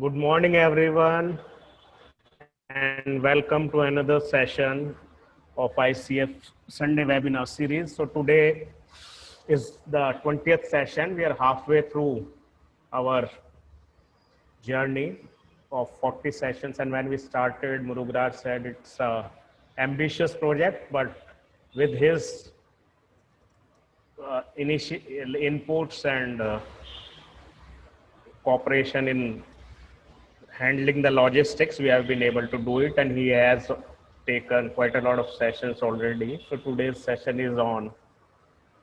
Good morning, everyone, and welcome to another session of ICF Sunday webinar series. So, today is the 20th session. We are halfway through our journey of 40 sessions. And when we started, Murugarar said it's an ambitious project, but with his initial inputs and cooperation in handling the logistics, we have been able to do it, and he has taken quite a lot of sessions already. So today's session is on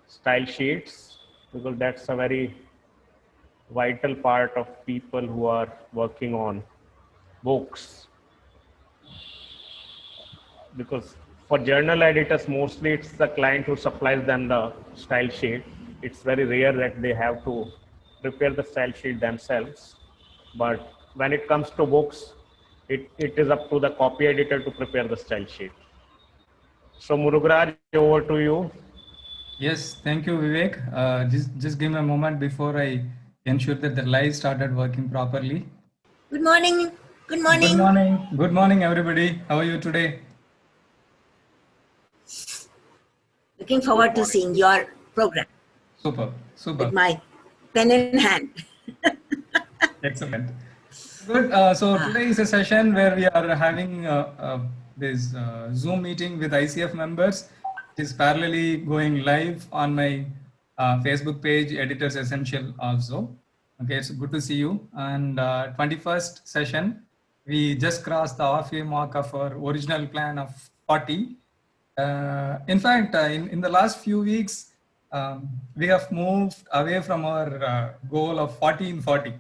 style sheets, because that's a very vital part of people who are working on books. Because for journal editors, mostly it's the client who supplies them the style sheet. It's very rare that they have to prepare the style sheet themselves. But when it comes to books, it is up to the copy editor to prepare the style sheet. So Murugraj, over to you. Yes, thank you, Vivek. Just give me a moment before I ensure that the live started working properly. Good morning. Good morning. Good morning. Good morning, everybody. How are you today? Looking forward to seeing your program. Super, super. With my pen in hand. Excellent. Good. So today is a session where we are having this Zoom meeting with ICF members. It is parallelly going live on my Facebook page, Editors Essential also. Okay, it's good to see you. And 21st session, we just crossed the halfway mark of our original plan of 40. In fact, in the last few weeks, we have moved away from our goal of 40 in 40.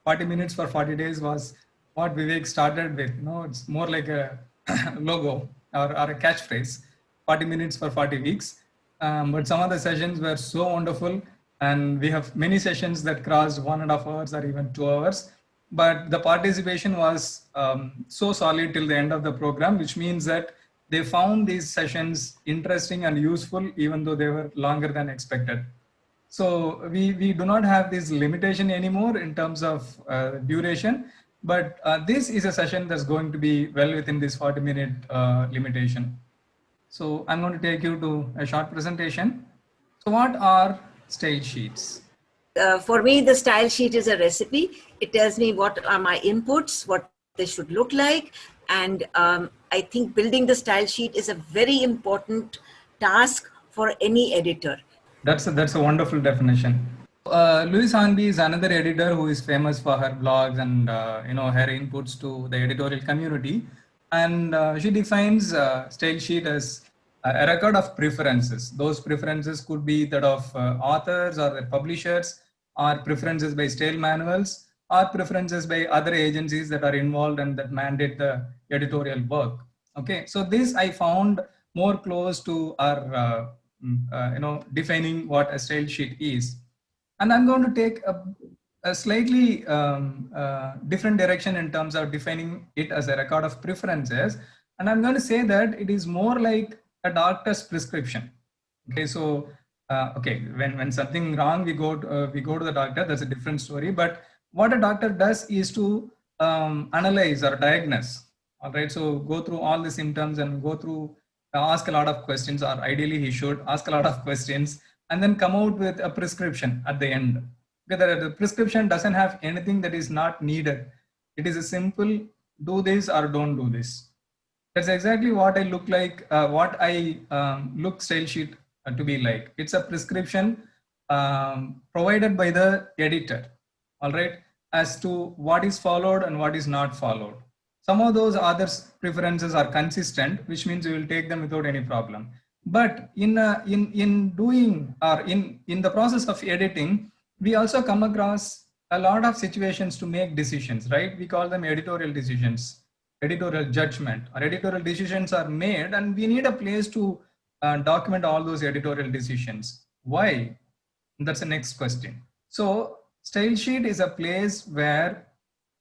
40 minutes for 40 days was what Vivek started with. It's more like a logo or a catchphrase, 40 minutes for 40 weeks. But some of the sessions were so wonderful, and we have many sessions that crossed 1.5 hours or even 2 hours. But the participation was so solid till the end of the program, which means that they found these sessions interesting and useful, even though they were longer than expected. So we do not have this limitation anymore in terms of duration, but this is a session that's going to be well within this 40-minute limitation. So I'm going to take you to a short presentation. So what are style sheets? For me, the style sheet is a recipe. It tells me what are my inputs, what they should look like. And I think building the style sheet is a very important task for any editor. That's a wonderful definition. Louise Hornby is another editor who is famous for her blogs and her inputs to the editorial community, and she defines style sheet as a record of preferences. Those preferences could be that of authors or their publishers, or preferences by style manuals, or preferences by other agencies that are involved and that mandate the editorial work. Okay, so this I found more close to our defining what a style sheet is. And I'm going to take a slightly different direction in terms of defining it as a record of preferences. And I'm going to say that it is more like a doctor's prescription. Okay, so when something wrong, we go to the doctor. That's a different story. But what a doctor does is to analyze or diagnose. All right, so go through all the symptoms and go through, ask a lot of questions, or ideally he should ask a lot of questions, and then come out with a prescription at the end. Because the prescription doesn't have anything that is not needed. It is a simple do this or don't do this. That's exactly what I look like, what I look style sheet to be like. It's a prescription provided by the editor, all right, as to what is followed and what is not followed. Some of those other preferences are consistent, which means you will take them without any problem. But in doing or in the process of editing, we also come across a lot of situations to make decisions, right? We call them editorial decisions, editorial judgment, or editorial decisions are made, and we need a place to document all those editorial decisions. Why? That's the next question. So style sheet is a place where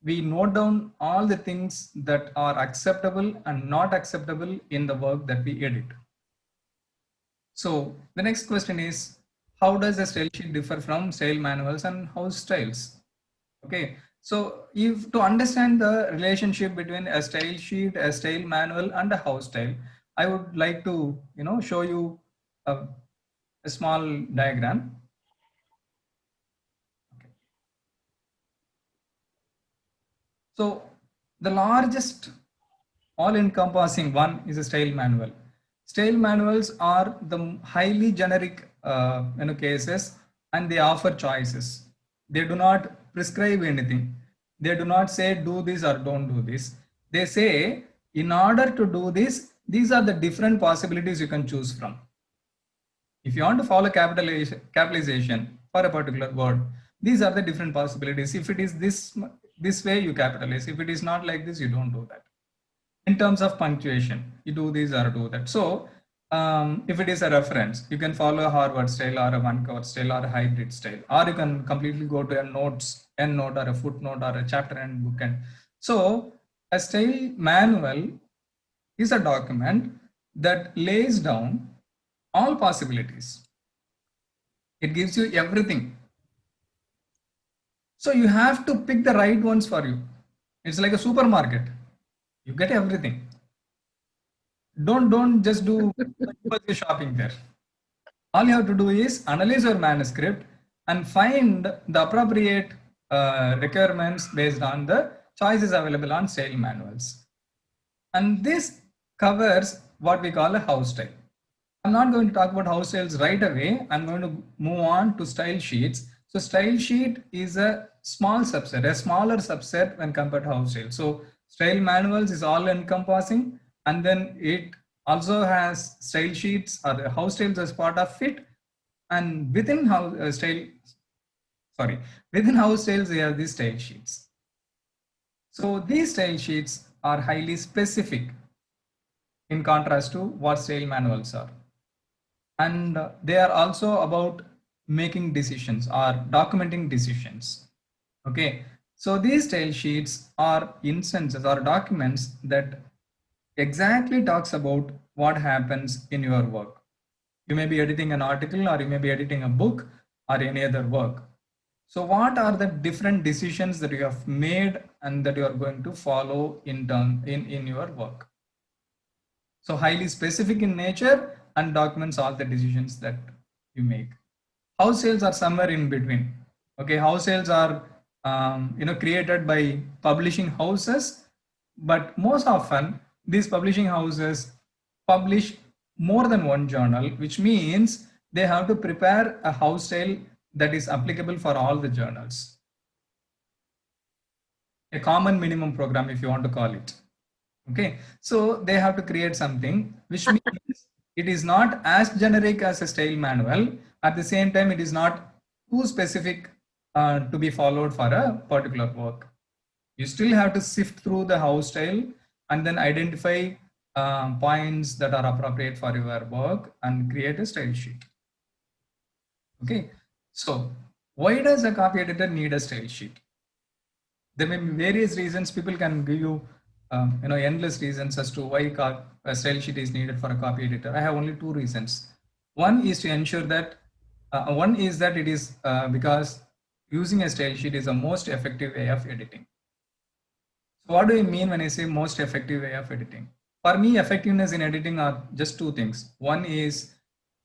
we note down all the things that are acceptable and not acceptable in the work that we edit. So the next question is, how does a style sheet differ from style manuals and house styles? Okay, So if to understand the relationship between a style sheet, a style manual, and a house style, I would like to, show you a small diagram. Okay. So the largest all-encompassing one is a style manual. Style manuals are the highly generic cases, and they offer choices. They do not prescribe anything. They do not say do this or don't do this. They say in order to do this, these are the different possibilities you can choose from. If you want to follow capitalization for a particular word, these are the different possibilities. If it is this way, you capitalize. If it is not like this, you don't do that. In terms of punctuation, you do this or do that. So if it is a reference, you can follow a Harvard style or a one-cover style or a hybrid style, or you can completely go to a endnote or a footnote or a chapter and book. And so a style manual is a document that lays down all possibilities. It gives you everything. So you have to pick the right ones for you. It's like a supermarket. You get everything. Don't just do shopping there. All you have to do is analyze your manuscript and find the appropriate requirements based on the choices available on style manuals. And this covers what we call a house style. I'm not going to talk about house styles right away. I'm going to move on to style sheets. So style sheet is a small subset, a smaller subset when compared to house style. So style manuals is all encompassing, and then it also has style sheets or the house styles as part of it. And within house styles, we have these style sheets. So these style sheets are highly specific in contrast to what style manuals are. And they are also about making decisions or documenting decisions. Okay, so these style sheets are instances or documents that exactly talks about what happens in your work. You may be editing an article, or you may be editing a book or any other work. So what are the different decisions that you have made and that you are going to follow in your work? So highly specific in nature and documents all the decisions that you make. House sales are somewhere in between. Okay, house sales are created by publishing houses, but most often these publishing houses publish more than one journal, which means they have to prepare a house sale that is applicable for all the journals. A common minimum program, if you want to call it. Okay, so they have to create something, which means it is not as generic as a style manual. At the same time, it is not too specific to be followed for a particular work. You still have to sift through the house style and then identify points that are appropriate for your work and create a style sheet. Okay, so why does a copy editor need a style sheet? There may be various reasons. People can give you endless reasons as to why a style sheet is needed for a copy editor. I have only two reasons. One is to ensure that it is because using a style sheet is the most effective way of editing. So what do I mean when I say most effective way of editing? For me, effectiveness in editing are just two things. One is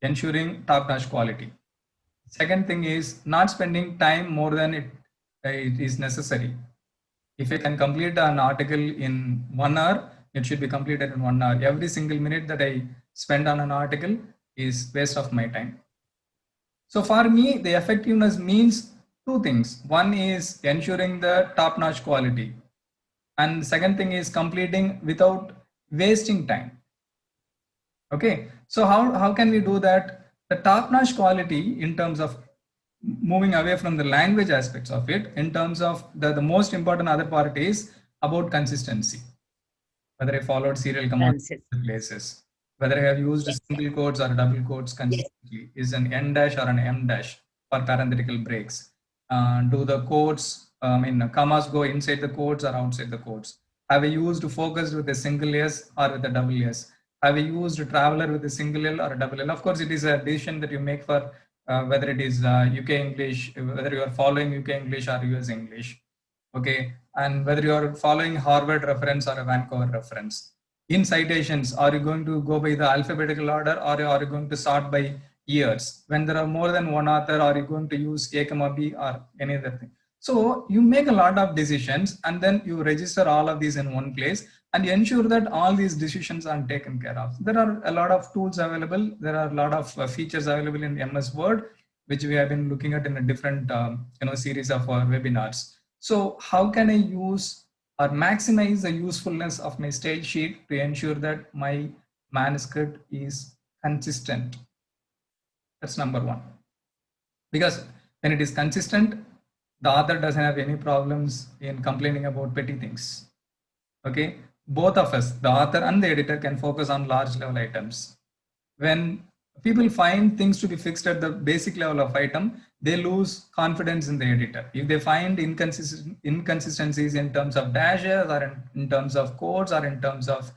ensuring top-notch quality. Second thing is not spending time more than it is necessary. If I can complete an article in 1 hour, it should be completed in 1 hour. Every single minute that I spend on an article is waste of my time. So for me, the effectiveness means two things. One is ensuring the top-notch quality. And the second thing is completing without wasting time. Okay, so how can we do that? The top-notch quality in terms of moving away from the language aspects of it, in terms of the most important other part is about consistency. Whether I followed serial commands in places, whether I have used single quotes or double quotes consistently, is an N dash or an M dash for parenthetical breaks. Do the quotes, commas go inside the quotes or outside the quotes? Have I used focused with a single S or with a double S? Have I used traveler with a single L or a double L? Of course, it is a decision that you make for whether it is UK English, whether you are following UK English or US English. Okay, and whether you are following Harvard reference or a Vancouver reference. In citations, are you going to go by the alphabetical order or are you going to sort by years? When there are more than one author, are you going to use A, comma B or any other thing? So you make a lot of decisions and then you register all of these in one place and you ensure that all these decisions are taken care of. There are a lot of tools available. There are a lot of features available in MS Word, which we have been looking at in a different series of webinars. So how can I use or maximize the usefulness of my style sheet to ensure that my manuscript is consistent? That's number one. Because when it is consistent, the author doesn't have any problems in complaining about petty things. Okay, both of us, the author and the editor, can focus on large level items. When people find things to be fixed at the basic level of item, they lose confidence in the editor. If they find inconsistencies in terms of dashes or in terms of codes or in terms of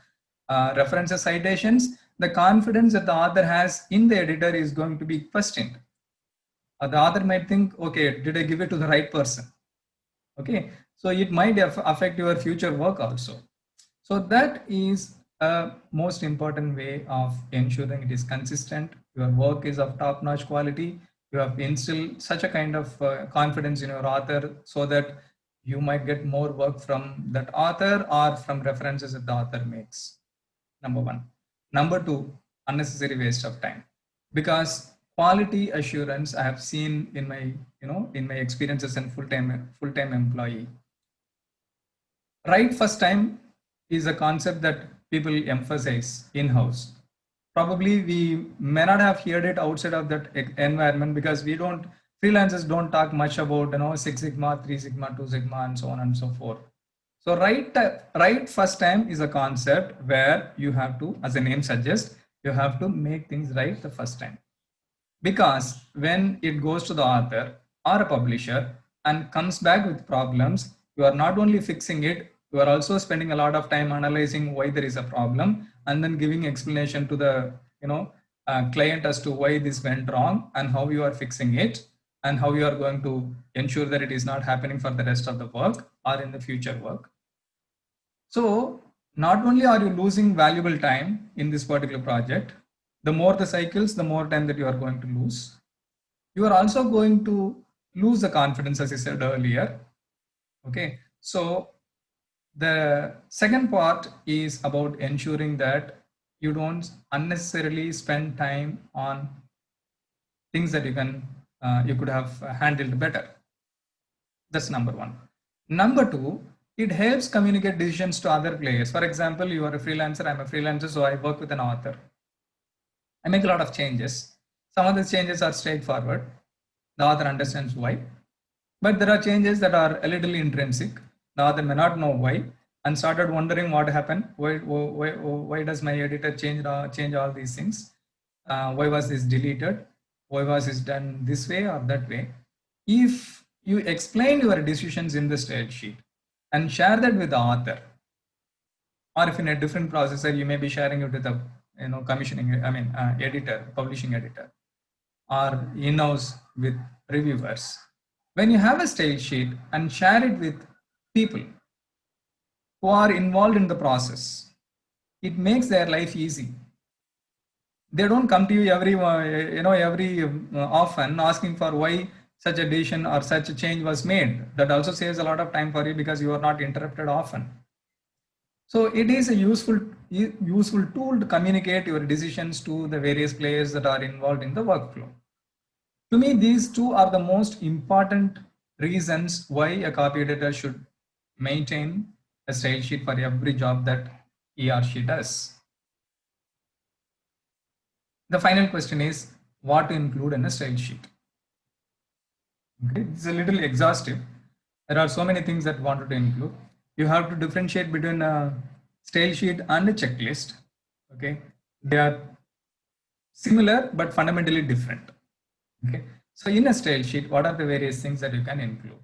references, citations, the confidence that the author has in the editor is going to be questioned. The author might think, okay, did I give it to the right person? Okay, so it might affect your future work also. So that is a most important way of ensuring it is consistent. Your work is of top-notch quality. You have instilled such a kind of confidence in your author so that you might get more work from that author or from references that the author makes. Number one. Number two, unnecessary waste of time. Because quality assurance I have seen in my experiences as a full-time employee. Right first time is a concept that people emphasize in-house. Probably we may not have heard it outside of that environment because freelancers don't talk much about Six Sigma, 3 Sigma, 2 Sigma, and so on and so forth. So right first time is a concept where you have to, as the name suggests, you have to make things right the first time. Because when it goes to the author or a publisher and comes back with problems, you are not only fixing it, you are also spending a lot of time analyzing why there is a problem and then giving explanation to the client as to why this went wrong and how you are fixing it and how you are going to ensure that it is not happening for the rest of the work or in the future work. So not only are you losing valuable time in this particular project, the more the cycles, the more time that you are going to lose. You are also going to lose the confidence, as I said earlier. Okay, so the second part is about ensuring that you don't unnecessarily spend time on things that you could have handled better. That's number one. Number two, it helps communicate decisions to other players. For example, you are a freelancer, I'm a freelancer, so I work with an author. I make a lot of changes. Some of the changes are straightforward. The author understands why. But there are changes that are a little intrinsic. The author may not know why and started wondering what happened. Why does my editor change all these things? Why was this deleted? Why was this done this way or that way? If you explain your decisions in the style sheet and share that with the author, or if in a different processor, you may be sharing it with the publishing editor, or in-house with reviewers. When you have a style sheet and share it with people who are involved in the process, it makes their life easy. They don't come to you every often asking for why such a decision or such a change was made. That also saves a lot of time for you because you are not interrupted often. So it is a useful tool to communicate your decisions to the various players that are involved in the workflow. To me, these two are the most important reasons why a copy editor should maintain a style sheet for every job that he or she does. The final question is what to include in a style sheet. Okay, it's a little exhaustive. There are so many things that wanted to include. You have to differentiate between a style sheet and a checklist. Okay, they are similar but fundamentally different. Okay, so in a style sheet, what are the various things that you can include?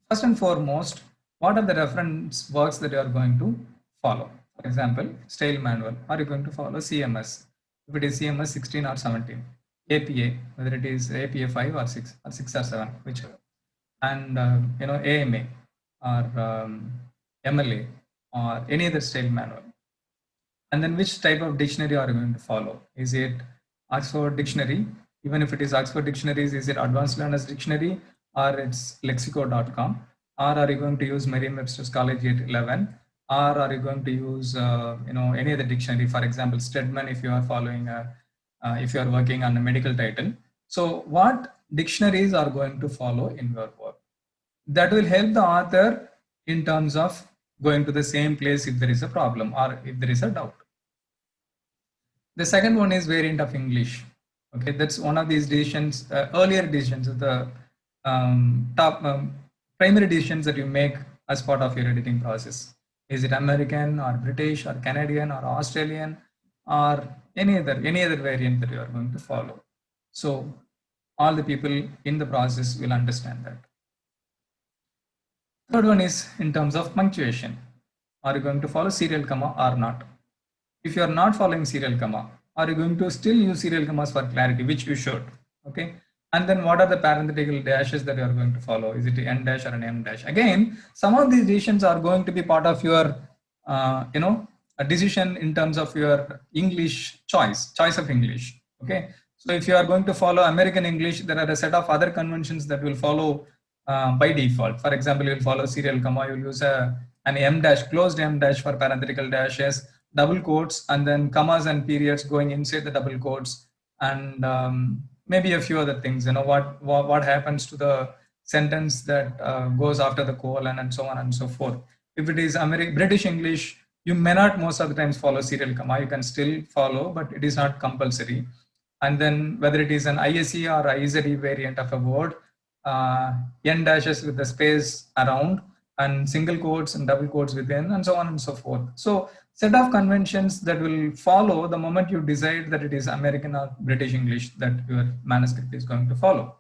First and foremost, what are the reference works that you are going to follow? For example, style manual. Are you going to follow CMS? If it is CMS 16 or 17, APA, whether it is APA 5 or 6 or 7, whichever, and AMA. or MLA or any other style manual. And then which type of dictionary are you going to follow? Is it Oxford Dictionary? Even if it is Oxford Dictionaries, is it Advanced Learners Dictionary or it's lexico.com? Or are you going to use Merriam-Webster's Collegiate 11? Or are you going to use any other dictionary, for example, Stedman, if you are following, if you are working on a medical title? So what dictionaries are going to follow in your work? That will help the author in terms of going to the same place if there is a problem or if there is a doubt. The second one is variant of English. Okay, that's one of these decisions, earlier decisions, the primary decisions that you make as part of your editing process. Is it American or British or Canadian or Australian or any other variant that you are going to follow? So all the people in the process will understand that. Third one is in terms of punctuation. Are you going to follow serial comma or not? If you are not following serial comma, are you going to still use serial commas for clarity, which you should? Okay. And then what are the parenthetical dashes that you are going to follow? Is it an N dash or an M dash? Again, some of these decisions are going to be part of your, a decision in terms of your English choice of English. Okay. So if you are going to follow American English, there are a set of other conventions that will follow by default. For example, you'll follow serial comma, you'll use an M dash, closed M dash for parenthetical dashes, double quotes, and then commas and periods going inside the double quotes, and maybe a few other things. What happens to the sentence that goes after the colon, and so on and so forth. If it is British English, you may not most of the times follow serial comma. You can still follow, but it is not compulsory. And then whether it is an ISE or IZE variant of a word, N dashes with the space around, and single quotes and double quotes within, and so on and so forth. So set of conventions that will follow the moment you decide that it is American or British English that your manuscript is going to follow.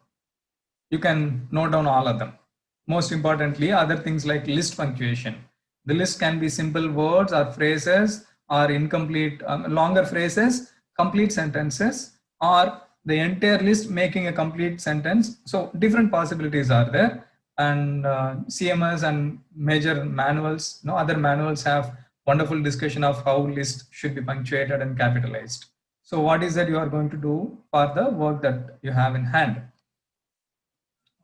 You can note down all of them. Most importantly, other things like list punctuation. The list can be simple words or phrases, or incomplete, longer phrases, complete sentences, or the entire list making a complete sentence. So different possibilities are there. And CMS and major manuals, other manuals have wonderful discussion of how list should be punctuated and capitalized. So what is that you are going to do for the work that you have in hand?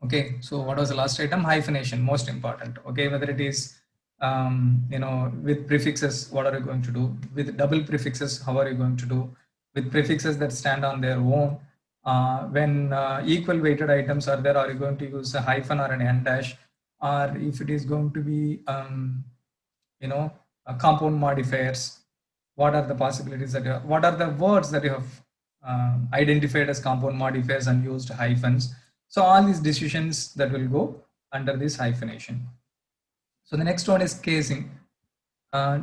Okay, so what was the last item? Hyphenation, most important. Okay, whether it is with prefixes, what are you going to do? With double prefixes, how are you going to do? With prefixes that stand on their own, when equal weighted items are there, are you going to use a hyphen or an N dash? Or if it is going to be, compound modifiers, what are the possibilities that what are the words that you have identified as compound modifiers and used hyphens? So all these decisions that will go under this hyphenation. So the next one is casing,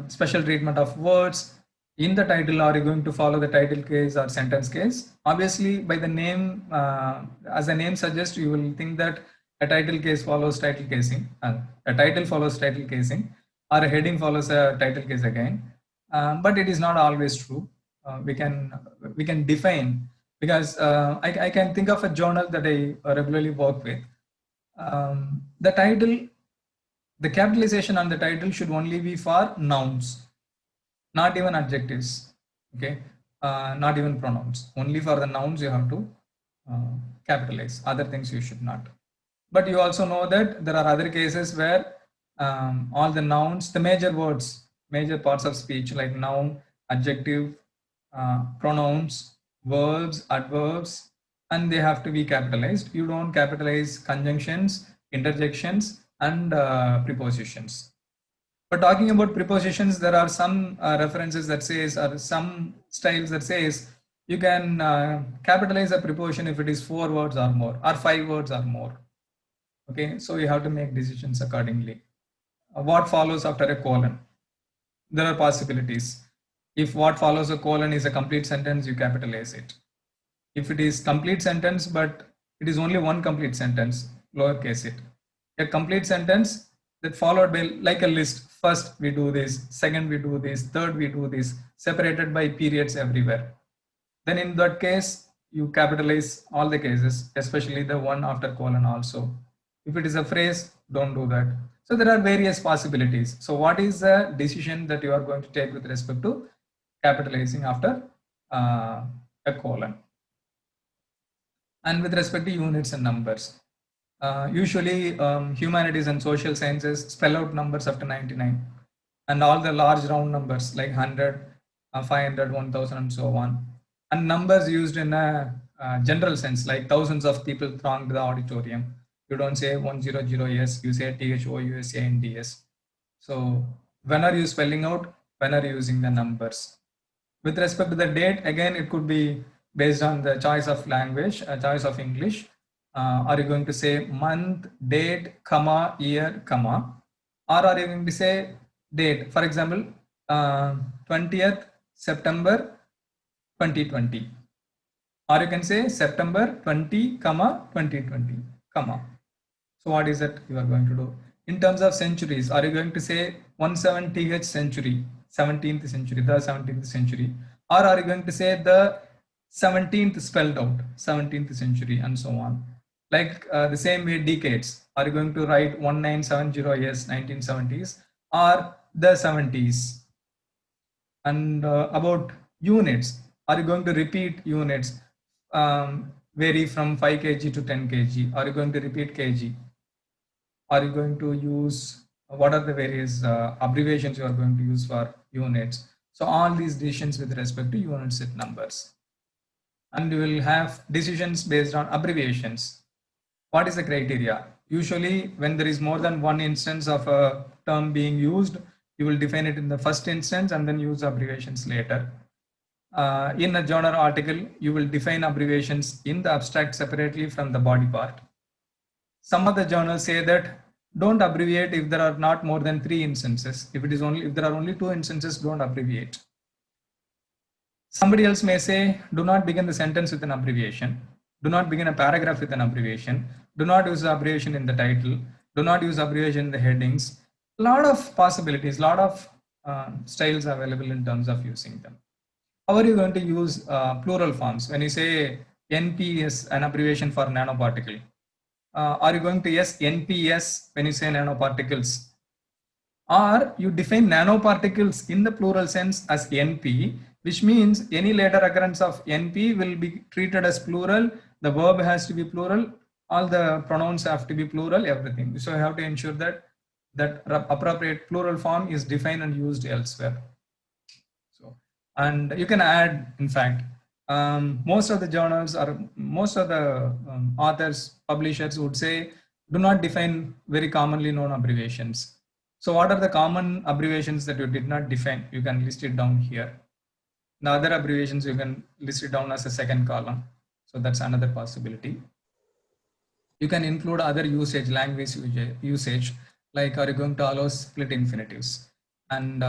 special treatment of words. In the title, are you going to follow the title case or sentence case? Obviously, by the name, as the name suggests, you will think that a title case follows title casing, a title follows title casing, or a heading follows a title case again. But it is not always true. We can define, because I can think of a journal that I regularly work with. The title, the capitalization on the title should only be for nouns, not even adjectives, okay, not even pronouns. Only for the nouns you have to capitalize. Other things you should not. But you also know that there are other cases where all the nouns, the major words, major parts of speech like noun, adjective, pronouns, verbs, adverbs, and they have to be capitalized. You don't capitalize conjunctions, interjections, and prepositions. But talking about prepositions, there are some references that says, or some styles that says, you can capitalize a preposition if it is 4 words or more, or 5 words or more. Okay, so you have to make decisions accordingly. What follows after a colon? There are possibilities. If what follows a colon is a complete sentence, you capitalize it. If it is complete sentence, but it is only one complete sentence, lowercase it. A complete sentence that followed by like a list. First we do this, second we do this, third we do this, separated by periods everywhere. Then in that case, you capitalize all the cases, especially the one after colon also. If it is a phrase, don't do that. So there are various possibilities. So what is the decision that you are going to take with respect to capitalizing after a colon? And with respect to units and numbers, usually humanities and social sciences spell out numbers after 99, and all the large round numbers like 100, 500, 1000 and so on, and numbers used in a general sense, like thousands of people thronged the auditorium. You don't say 100s, you say THOUSANDS. So when are you spelling out? When are you using the numbers? With respect to the date, again, it could be based on the choice of language, choice of English. Are you going to say month, date, comma, year, comma? Or are you going to say date? For example, 20th September 2020. Or you can say September 20, comma, 2020, comma. So what is that you are going to do? In terms of centuries, are you going to say 17th century, 17th century, the 17th century? Or are you going to say the 17th spelled out, 17th century and so on? Like the same way decades, are you going to write 1970 yes, 1970s or the 70s? And about units, are you going to repeat units vary from 5 kg to 10 kg? Are you going to repeat kg? Are you going to use, what are the various abbreviations you are going to use for units? So all these decisions with respect to unit set numbers. And you will have decisions based on abbreviations. What is the criteria? Usually when there is more than one instance of a term being used, you will define it in the first instance and then use abbreviations later. In a journal article, you will define abbreviations in the abstract separately from the body part. Some of the journals say that don't abbreviate if there are not more than 3 instances. If there are only 2 instances, don't abbreviate. Somebody else may say, do not begin the sentence with an abbreviation. Do not begin a paragraph with an abbreviation. Do not use the abbreviation in the title. Do not use abbreviation in the headings. A lot of possibilities, a lot of styles available in terms of using them. How are you going to use plural forms? When you say NP is an abbreviation for nanoparticle, are you going to use NPS when you say nanoparticles? Or you define nanoparticles in the plural sense as NP, which means any later occurrence of NP will be treated as plural. The verb has to be plural. All the pronouns have to be plural, everything. So you have to ensure that that appropriate plural form is defined and used elsewhere. So, and you can add, in fact, most of the journals or most of the authors, publishers would say, do not define very commonly known abbreviations. So what are the common abbreviations that you did not define? You can list it down here. The other abbreviations, you can list it down as a second column. So that's another possibility. You can include other usage, language usage, like are you going to allow split infinitives? And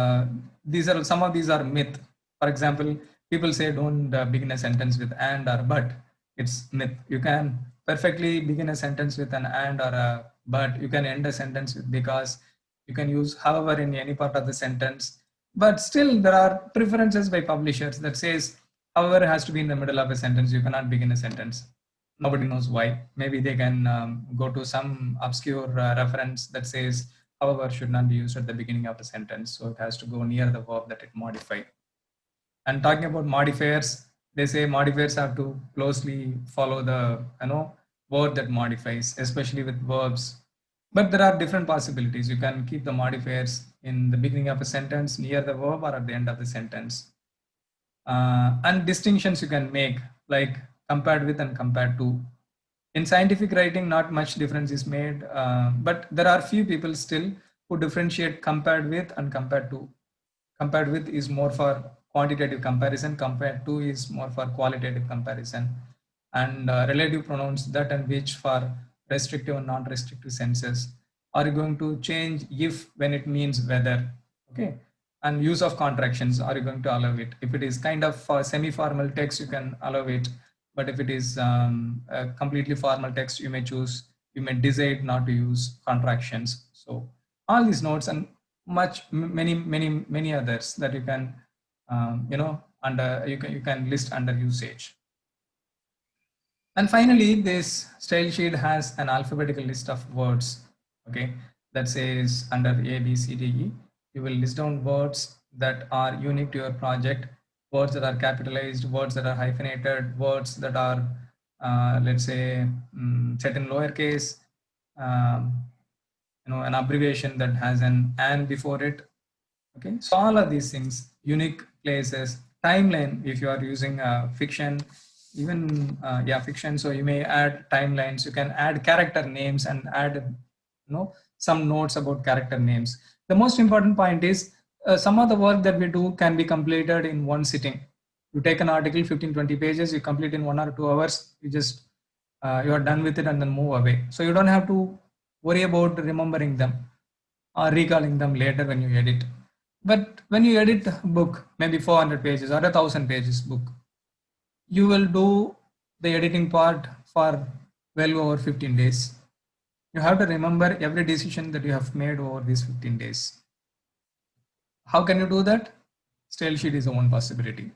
some of these are myth. For example, people say don't begin a sentence with and or but. It's myth. You can perfectly begin a sentence with an and or a but. You can end a sentence with because. You can use however in any part of the sentence. But still there are preferences by publishers that says however has to be in the middle of a sentence. You cannot begin a sentence. Nobody knows why. Maybe they can go to some obscure reference that says however should not be used at the beginning of a sentence. So it has to go near the verb that it modified. And talking about modifiers, they say modifiers have to closely follow the word that modifies, especially with verbs. But there are different possibilities. You can keep the modifiers in the beginning of a sentence, near the verb, or at the end of the sentence. And distinctions you can make, like compared with and compared to. In scientific writing, not much difference is made, but there are few people still who differentiate compared with and compared to. Compared with is more for quantitative comparison, compared to is more for qualitative comparison. And relative pronouns, that and which, for restrictive and non-restrictive senses. Are you going to change if when it means whether? Okay. And use of contractions, are you going to allow it? If it is kind of semi-formal text, you can allow it. But if it is a completely formal text, you may decide not to use contractions. So all these notes and many others that you can you can list under usage. And finally, this style sheet has an alphabetical list of words. Okay, that says under A, B, C, D, E, you will list down words that are unique to your project, words that are capitalized, words that are hyphenated, words that are, let's say, set in lowercase, um, an abbreviation that has an and before it. Okay, so all of these things, unique places, timeline, if you are using fiction, even fiction, so you may add timelines, you can add character names and add some notes about character names. The most important point is some of the work that we do can be completed in one sitting. You take an article 15-20 pages, you complete in 1 or 2 hours, you are done with it and then move away. So you don't have to worry about remembering them or recalling them later when you edit. But when you edit a book, maybe 400 pages or 1,000 pages book, you will do the editing part for well over 15 days. You have to remember every decision that you have made over these 15 days. How can you do that? Style sheet is one possibility.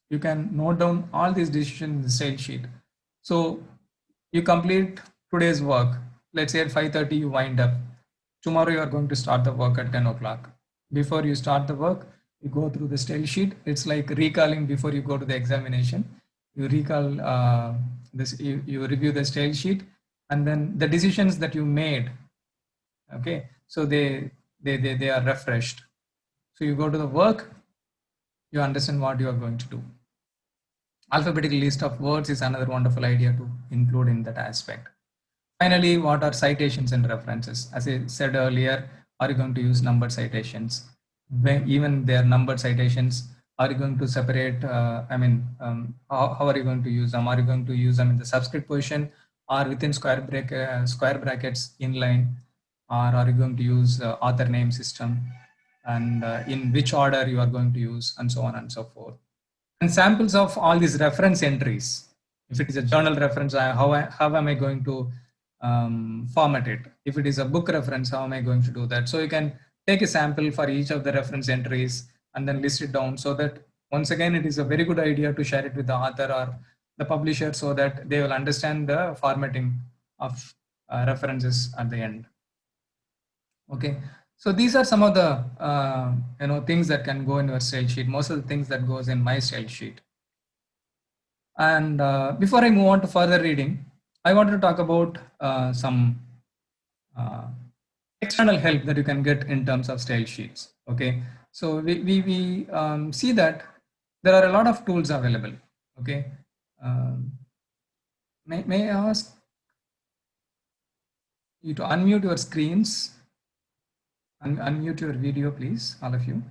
You can note down all these decisions in the style sheet. So you complete today's work. Let's say at 5:30 you wind up. Tomorrow you are going to start the work at 10 o'clock. Before you start the work, you go through the style sheet. It's like recalling before you go to the examination. You recall this, you review the style sheet, and then the decisions that you made, okay, so they are refreshed. So you go to the work, you understand what you are going to do. Alphabetical list of words is another wonderful idea to include in that aspect. Finally, what are citations and references? As I said earlier, are you going to use numbered citations? Even their numbered citations, are you going to separate, how are you going to use them? Are you going to use them in the subscript position or within square brackets inline? Or are you going to use author name system? And in which order you are going to use, and so on and so forth. And samples of all these reference entries. If it is a journal reference, how am I going to format it? If it is a book reference, how am I going to do that? So you can take a sample for each of the reference entries and then list it down, so that once again, it is a very good idea to share it with the author or the publisher so that they will understand the formatting of references at the end. Okay, so these are some of the things that can go in your style sheet. Most of the things that goes in my style sheet. And before I move on to further reading, I wanted to talk about some external help that you can get in terms of style sheets. Okay, so we see that there are a lot of tools available. Okay, may I ask you to unmute your screens and unmute your video, please, all of you.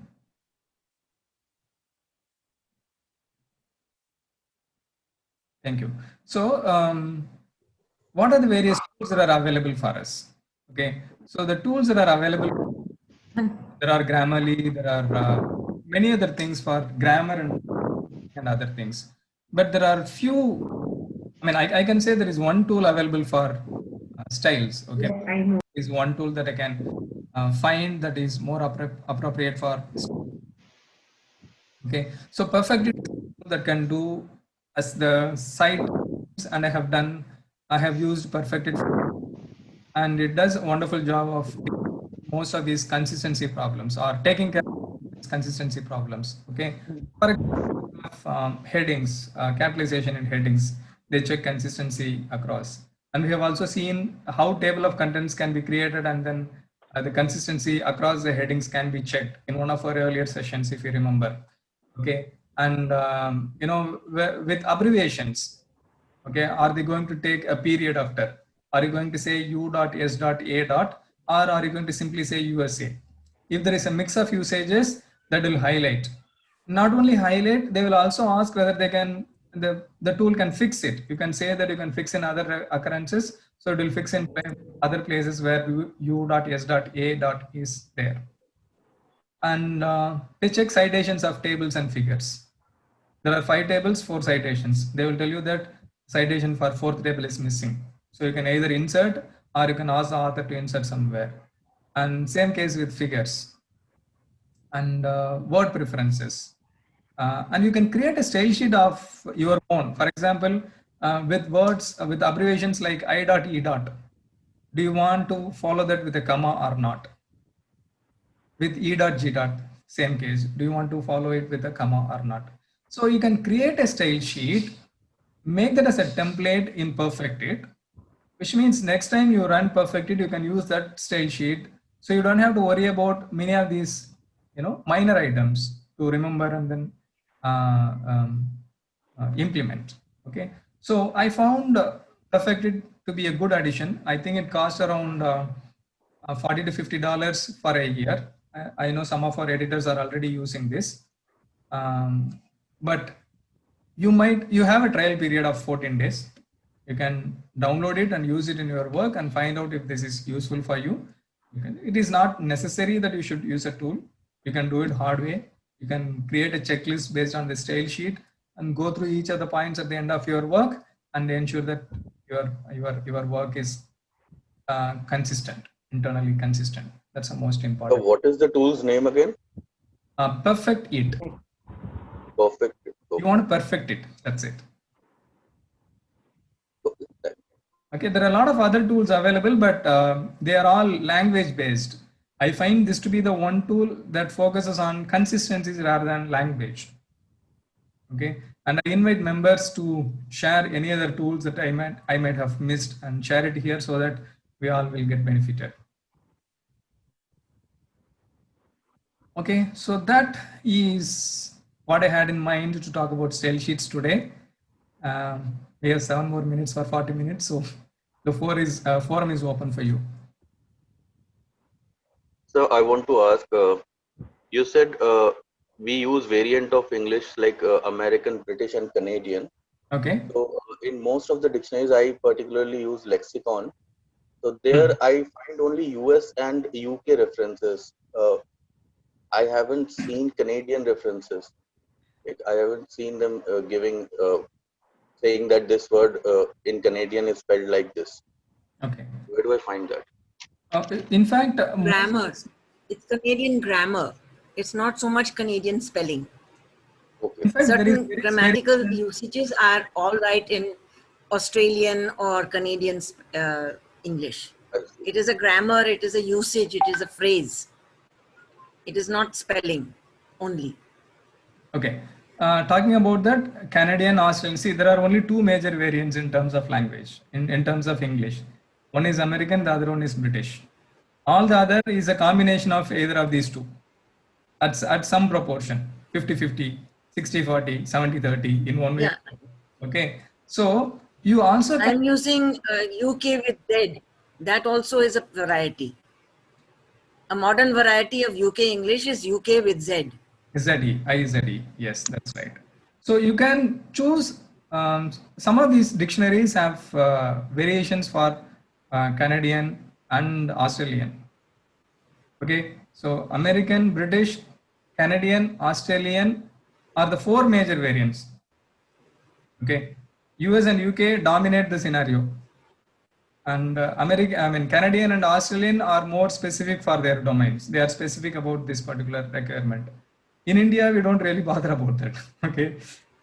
Thank you. So what are the various tools that are available for us? Okay, so the tools that are available, there are Grammarly, there are many other things for grammar and other things. But there are few, I can say there is one tool available for styles. Okay, yes, is one tool that I can find that is more appropriate for. Okay, so perfectly that can do as the site, and I have used Perfected, and it does a wonderful job of most of these consistency problems or taking care of consistency problems. Okay, for example, headings, capitalization in headings, they check consistency across. And we have also seen how table of contents can be created, and then the consistency across the headings can be checked in one of our earlier sessions, if you remember. Okay, and with abbreviations, okay, are they going to take a period after? Are you going to say U.S.A. or are you going to simply say USA? If there is a mix of usages, that will highlight. Not only highlight, they will also ask whether they can, the tool can fix it. You can say that you can fix in other occurrences, so it will fix in other places where U.S.A. is there. And they check citations of tables and figures. There are 5 tables, 4 citations. They will tell you that citation for 4th table is missing. So you can either insert or you can ask the author to insert somewhere. And same case with figures and word preferences. And you can create a style sheet of your own. For example, with words, with abbreviations like I.E. do you want to follow that with a comma or not? With E dot G dot, same case. Do you want to follow it with a comma or not? So you can create a style sheet, make that as a template in Perfectit, which means next time you run Perfectit, you can use that style sheet. So you don't have to worry about many of these, minor items to remember and then implement. Okay. So I found Perfectit to be a good addition. I think it costs around $40 to $50 for a year. I know some of our editors are already using this, but you have a trial period of 14 days. You can download it and use it in your work and find out if this is useful for you. It is not necessary that you should use a tool. You can do it hard way. You can create a checklist based on the style sheet and go through each of the points at the end of your work and ensure that your work is consistent, internally consistent. That's the most So important. what is the tool's name again? Perfectit. Perfect. You want to perfect it. That's it. Okay, there are a lot of other tools available, but they are all language based. I find this to be the one tool that focuses on consistencies rather than language. Okay, and I invite members to share any other tools that I might have missed and share it here so that we all will get benefited. Okay, so that is what I had in mind to talk about style sheets today. We have 7 more minutes for 40 minutes, so the forum is open for you. So I want to ask, you said we use variant of English like American, British and Canadian. Okay. So in most of the dictionaries, I particularly use lexicon. So there I find only US and UK references. I haven't seen Canadian references. I haven't seen them saying that this word in Canadian is spelled like this. Okay. Where do I find that? In fact, Grammar. It's Canadian grammar. It's not so much Canadian spelling. Okay. in fact, there is Certain very grammatical usages are all right in Australian or Canadian English. I see. It is a grammar, it is a usage, it is a phrase. It is not spelling only. Okay. Talking about that, Canadian, Australian, see, there are only 2 major variants in terms of language, in terms of English. One is American, the other one is British. All the other is a combination of either of these two at some proportion, 50-50, 60-40, 70-30 in one way. Yeah. Okay. So you also can, I'm using UK with Z. That also is a variety. A modern variety of UK English is UK with Z. ZE, IZE. Yes, that's right. So you can choose, some of these dictionaries have variations for Canadian and Australian. Okay, so American, British, Canadian, Australian are the 4 major variants. Okay, US and UK dominate the scenario. And Canadian and Australian are more specific for their domains. They are specific about this particular requirement. In India, we don't really bother about that. Okay,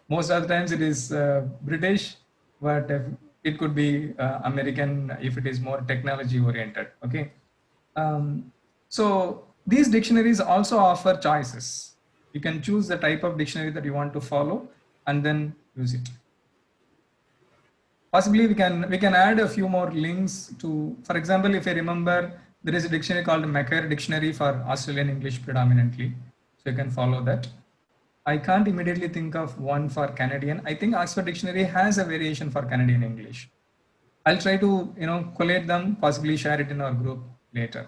most of the times it is British, but it could be American if it is more technology oriented. Okay, so these dictionaries also offer choices. You can choose the type of dictionary that you want to follow and then use it. Possibly we can add a few more links to, for example, if I remember, there is a dictionary called Macker Dictionary for Australian English predominantly. So you can follow that. I can't immediately think of one for Canadian. I think Oxford Dictionary has a variation for Canadian English. I'll try to, collate them, possibly share it in our group later.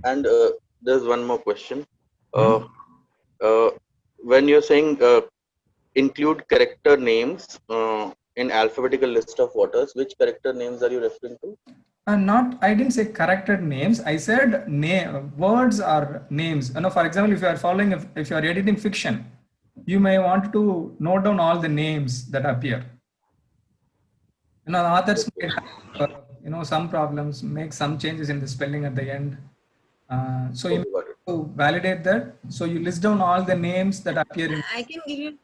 And there's one more question. When you're saying include character names in alphabetical list of waters, which character names are you referring to? I didn't say corrected names. I said words or names. For example, if you are if you are editing fiction, you may want to note down all the names that appear. The authors may have, some problems, make some changes in the spelling at the end. So you need to validate that. So you list down all the names that appear in. I can give you.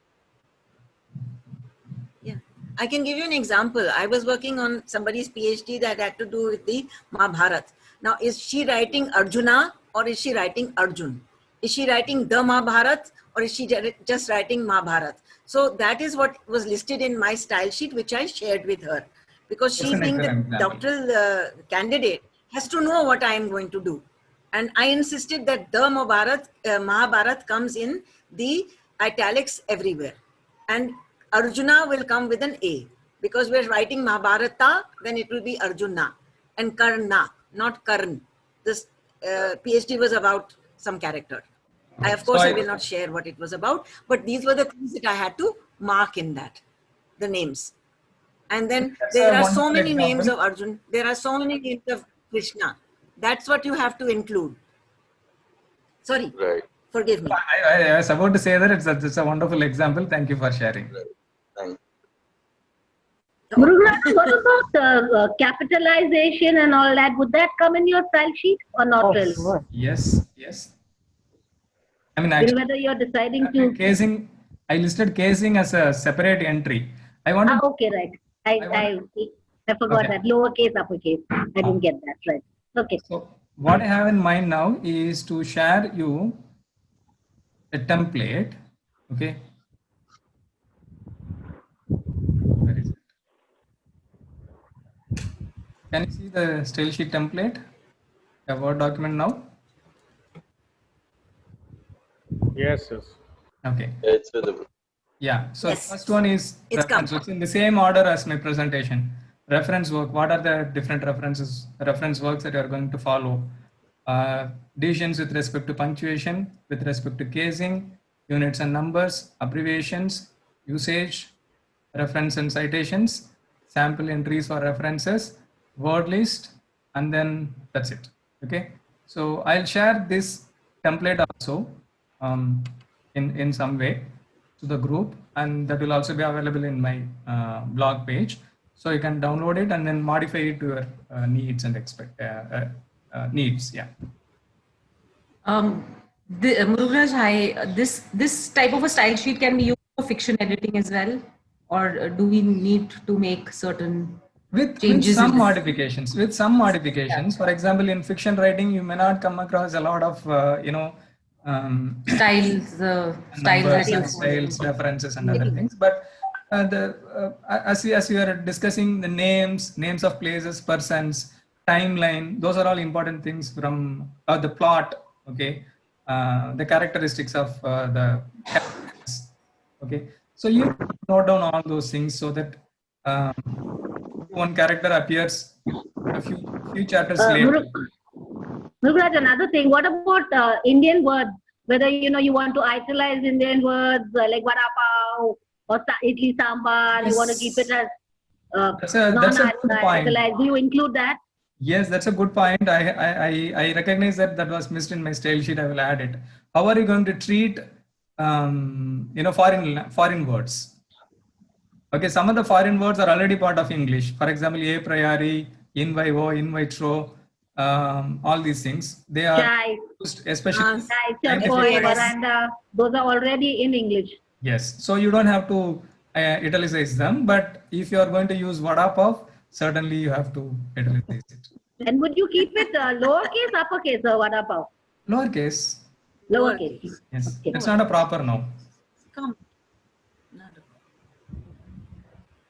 I can give you an example. I was working on somebody's PhD that had to do with the Mahabharata. Now, is she writing Arjuna or is she writing Arjun? Is she writing the Mahabharata or is she just writing Mahabharata? So that is what was listed in my style sheet, which I shared with her. Because That's she, an being the excellent example. doctoral candidate, has to know what I am going to do. And I insisted that the Mahabharata comes in the italics everywhere. And Arjuna will come with an A. Because we're writing Mahabharata, then it will be Arjuna. And Karna, not Karan. This PhD was about some character. Of course, I will not share what it was about, but these were the things that I had to mark in that, the names. And then That's there a are so wonderful many names example. of Arjun. There are so many names of Krishna. That's what you have to include. Sorry, Right. forgive me. I was about to say that it's a wonderful example. Thank you for sharing. Right. Thank Murugaran, what about capitalization and all that? Would that come in your style sheet or not really? Yes, yes. I mean, You know, actually, whether you're deciding to. casing, I listed casing as a separate entry. I wanted. Okay, right. I forgot Okay. that. Lowercase, uppercase. I didn't get that right. Okay. So what I have in mind now is to share you a template. Okay. Where is it? Can you see the style sheet template? A Word document now? Yes, yes. Okay. you. It's visible. Yeah. So Yes. the first one is It's reference. come. It's in the same order as my presentation. Reference work. What are the different reference works that you are going to follow? Decisions with respect to punctuation, with respect to casing, units and numbers, abbreviations, usage, reference and citations, sample entries for references, word list, and then that's it. Okay. So I'll share this template also in some way to the group, and that will also be available in my blog page. So you can download it and then modify it to your needs and needs. Yeah. Murugaraj, this type of a style sheet can be used for fiction editing as well, or do we need to make certain With changes some in this? modifications, for example, in fiction writing, you may not come across a lot of, styles, numbers that you and styles, references and other things. But as we are discussing the names of places, persons, timeline, those are all important things from the plot. Okay. The characteristics of the characters. Okay. So you note down all those things so that one character appears a few chapters later. Murugaran, another thing. What about Indian words? Whether you want to italize Indian words like vada pav or idli sambar, you want to keep it as That's a good point. italize. Do you include that? Yes, that's a good point. I recognize that was missed in my style sheet. I will add it. How are you going to treat foreign words? Okay, some of the foreign words are already part of English. For example, a priori, in vivo, in vitro, all these things. They are Chai, used, especially. chapoy, veranda. Those are already in English. Yes, so you don't have to italicize them, but if you are going to use vada pav, certainly you have to italicize it. And would you keep it lowercase, uppercase, or vada pav? Lowercase. Lowercase. Yes, Okay. it's not a proper now. Come.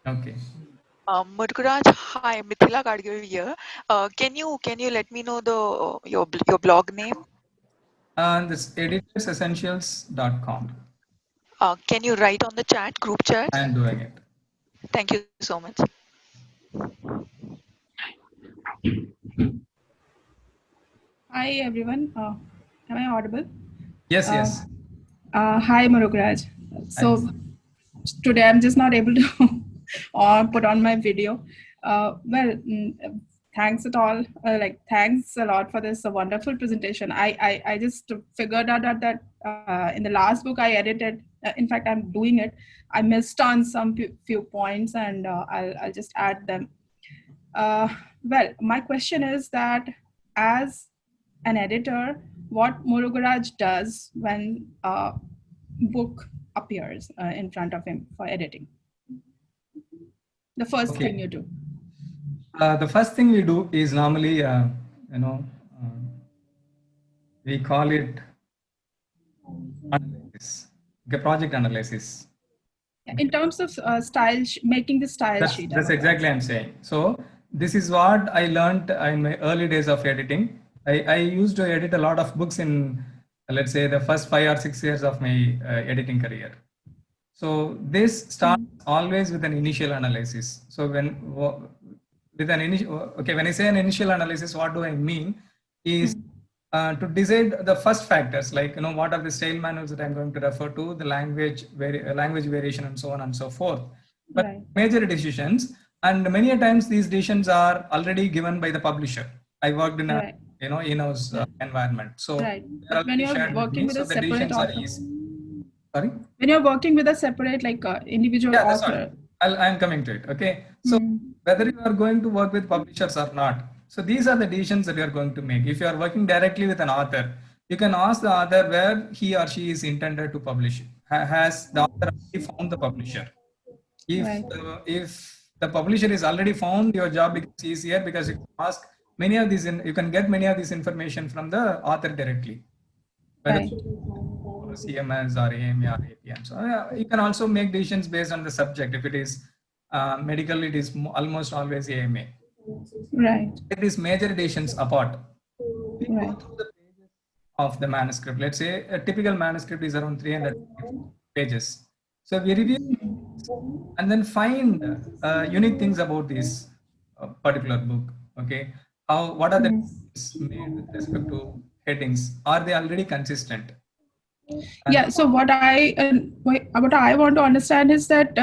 Okay. Murugaraj, hi, Mithila Gadgil here. Can you let me know your blog name? This editorsessentials.com. Can you write on the group chat? I am doing it. Thank you so much. Hi everyone. Am I audible? Yes, yes. Hi Murugaraj. So today I'm just not able to put on my video. Thanks at all. Thanks a lot for this wonderful presentation. I just figured out that in the last book I edited. In fact, I'm doing it. I missed on some few points, and I'll just add them. My question is that as an editor, what Murugaraj does when a book appears in front of him for editing? The first Okay. thing you do. The first thing we do is normally, we call it analysis, okay, project analysis. In terms of making the style sheet. That's exactly I'm saying. So this is what I learned in my early days of editing. I used to edit a lot of books in, let's say, the first 5 or 6 years of my editing career. So this starts always with an initial analysis. So when I say an initial analysis, what do I mean is to decide the first factors, like, what are the style manuals that I'm going to refer to, the language variation, and so on and so forth. But Right. major decisions, and many a times these decisions are already given by the publisher. I worked in a Right. in-house environment. So Right. they're But when already you're shared working me, with so a the separate decisions are author. easy. Sorry? When you're working with a separate, like individual Yeah, that's author. all. I'm coming to it. Okay. So whether you are going to work with publishers or not, so these are the decisions that you are going to make. If you are working directly with an author, you can ask the author where he or she is intended to publish. Has the author already found the publisher? Right. If the publisher is already found, your job becomes easier because you can ask many of these. You can get many of this information from the author directly. Whether Right. CMS or AMA or APM. So you can also make decisions based on the subject. If it is medical, it is almost always AMA. Right. It is major decisions apart. We go Right. through the pages of the manuscript. Let's say a typical manuscript is around 300 pages. So we review and then find unique things about this particular book. Okay, what are the decisions made with respect to headings? Are they already consistent? Yeah, so what I want to understand is that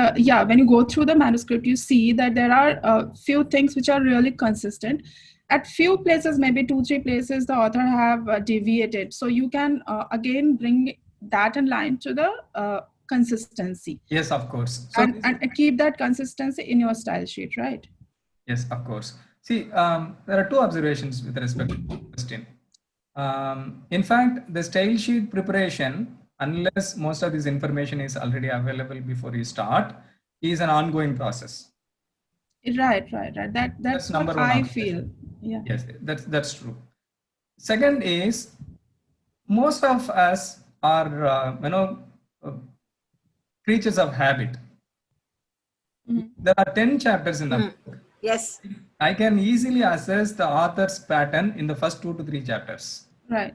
when you go through the manuscript, you see that there are a few things which are really consistent. At few places, maybe 2-3 places, the author have deviated. So you can again bring that in line to the consistency. Yes, of course. So and keep that consistency in your style sheet, right? Yes, of course. See, there are two observations with respect to the question. In fact, the style sheet preparation, unless most of this information is already available before you start, is an ongoing process. Right. That's number what one I observation. feel. Yeah. Yes, that's true. Second is, most of us are creatures of habit. There are 10 chapters in the book. Yes. I can easily assess the author's pattern in the first 2 to 3 chapters. Right.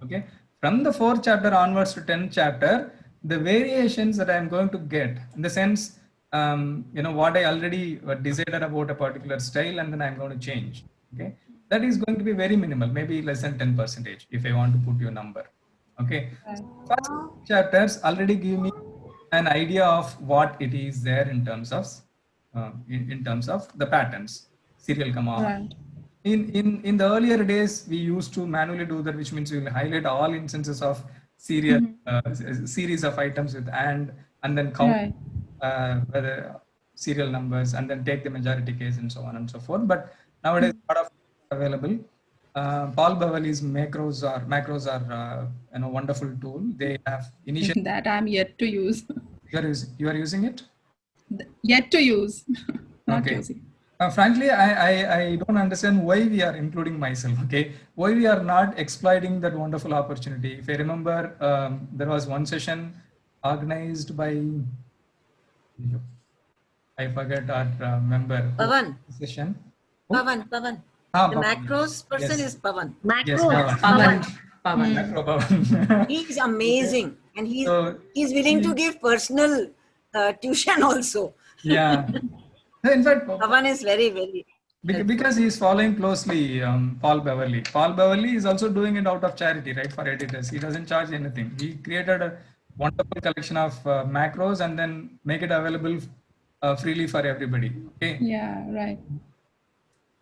Okay. From the 4th chapter onwards to 10th chapter, the variations that I'm going to get, in the sense, what I already decided about a particular style, and then I'm going to change. Okay. That is going to be very minimal, maybe less than 10% if I want to put you a number. Okay. So first chapters already give me an idea of what it is there in terms of the patterns, serial comma. Right. In the earlier days, we used to manually do that, which means we will highlight all instances of serial series of items with and then count whether serial numbers and then take the majority case and so on and so forth. But nowadays, a lot of available. Paul Beverly's macros are a wonderful tool. They have initial That I'm yet to use. You are using it? Yet to use. Not Okay. using. Frankly, I don't understand why we are including myself. Okay, why we are not exploiting that wonderful opportunity. If I remember, there was one session organized by, I forget our member. Pavan. Session. Pavan. The Macros person is Pavan. Yes, Pavan. Macro Pavan. He's amazing, and he's willing to give personal tuition also. Yeah. In fact, Pavan is very. Because he is following closely Paul Beverly. Paul Beverly is also doing it out of charity, right, for editors. He doesn't charge anything. He created a wonderful collection of macros and then make it available freely for everybody. Okay. Yeah, right.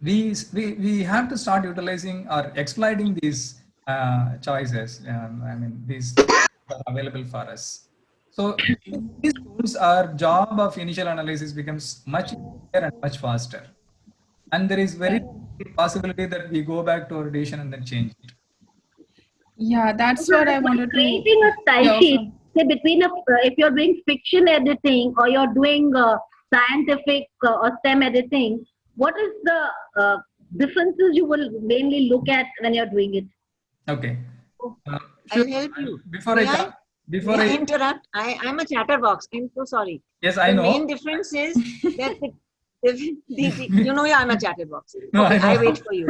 We have to start utilizing or exploiting these choices. These are available for us. So these tools, our job of initial analysis becomes much easier and much faster. And there is very possibility that we go back to our decision and then change it. Yeah, that's what I wanted to. Creating a style sheet, say between if you're doing fiction editing or you're doing scientific or STEM editing, what is the differences you will mainly look at when you're doing it? Okay. I'll help you. Before May I I? come, before May I I, interrupt? I'm a chatterbox. I'm so sorry. yes, I The know. main difference is that you know, yeah, I'm a chatterbox. No, Okay, I know. I wait for you.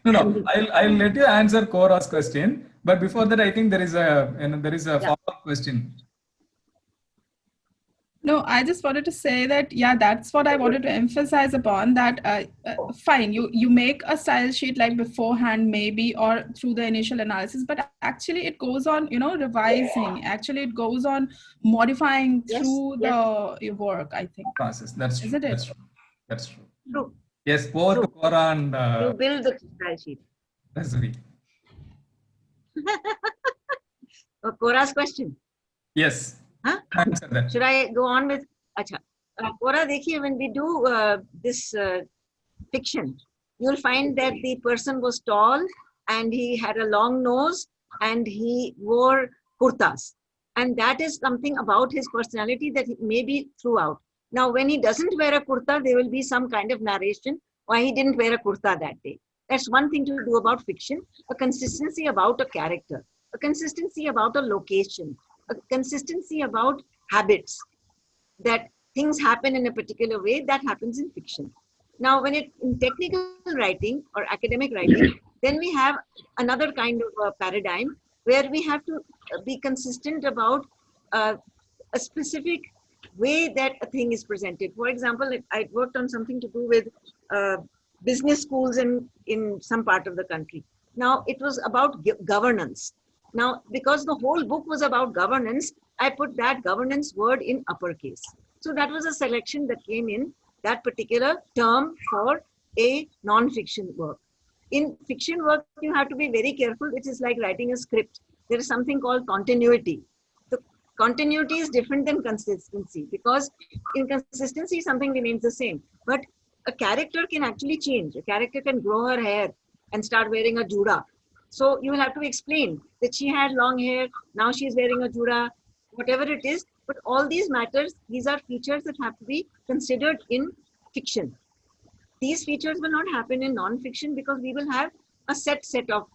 No. I'll let you answer Cora's question, but before that, I think there is a follow-up question. No, I just wanted to say that, yeah, that's what I wanted to emphasize upon, that fine, you make a style sheet like beforehand maybe, or through the initial analysis, but actually it goes on, revising. Actually, it goes on modifying Yes, through yes. your work, I think. Process. That's true. Isn't it? That's true. That's true. True. Yes, over to True. Cora and You build the style sheet. Rasvi. Cora's question. Yes. Huh? Answer that. Should I go on with? Acha. Cora, dekhiye, when we do this fiction, you'll find that the person was tall and he had a long nose and he wore kurtas. And that is something about his personality that he may be throughout. Now, when he doesn't wear a kurta, there will be some kind of narration why he didn't wear a kurta that day. That's one thing to do about fiction, a consistency about a character, a consistency about a location, a consistency about habits, that things happen in a particular way. That happens in fiction. Now, when it in technical writing or academic writing, then we have another kind of paradigm where we have to be consistent about a specific way that a thing is presented. For example, I worked on something to do with business schools in some part of the country. Now, it was about governance. Now, because the whole book was about governance, I put that governance word in uppercase. So that was a selection that came in that particular term for a non-fiction work. In fiction work, you have to be very careful. It is like writing a script. There is something called continuity. The continuity is different than consistency, because in consistency, something remains the same. But a character can actually change. A character can grow her hair and start wearing a juda. So you will have to explain that she had long hair, now she is wearing a juda, whatever it is. But all these matters, these are features that have to be considered in fiction. These features will not happen in non-fiction because we will have a set of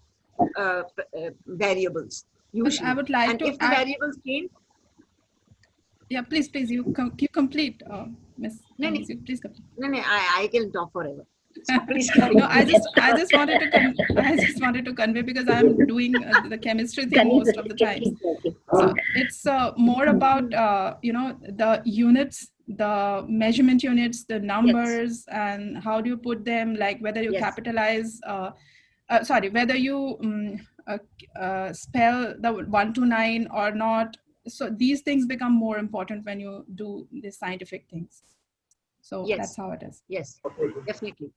variables usually. I would like and to if the variables change, yeah, please, you complete, Miss. No, Please complete. No, I can talk forever. So please carry No, on. I just wanted to convey, because I'm doing the chemistry thing most of the times. So it's more about the units, the measurement units, the numbers, and how do you put them, like whether you capitalize, whether you spell the 1 to 9 or not. So these things become more important when you do the scientific things. So that's how it is. Yes, definitely.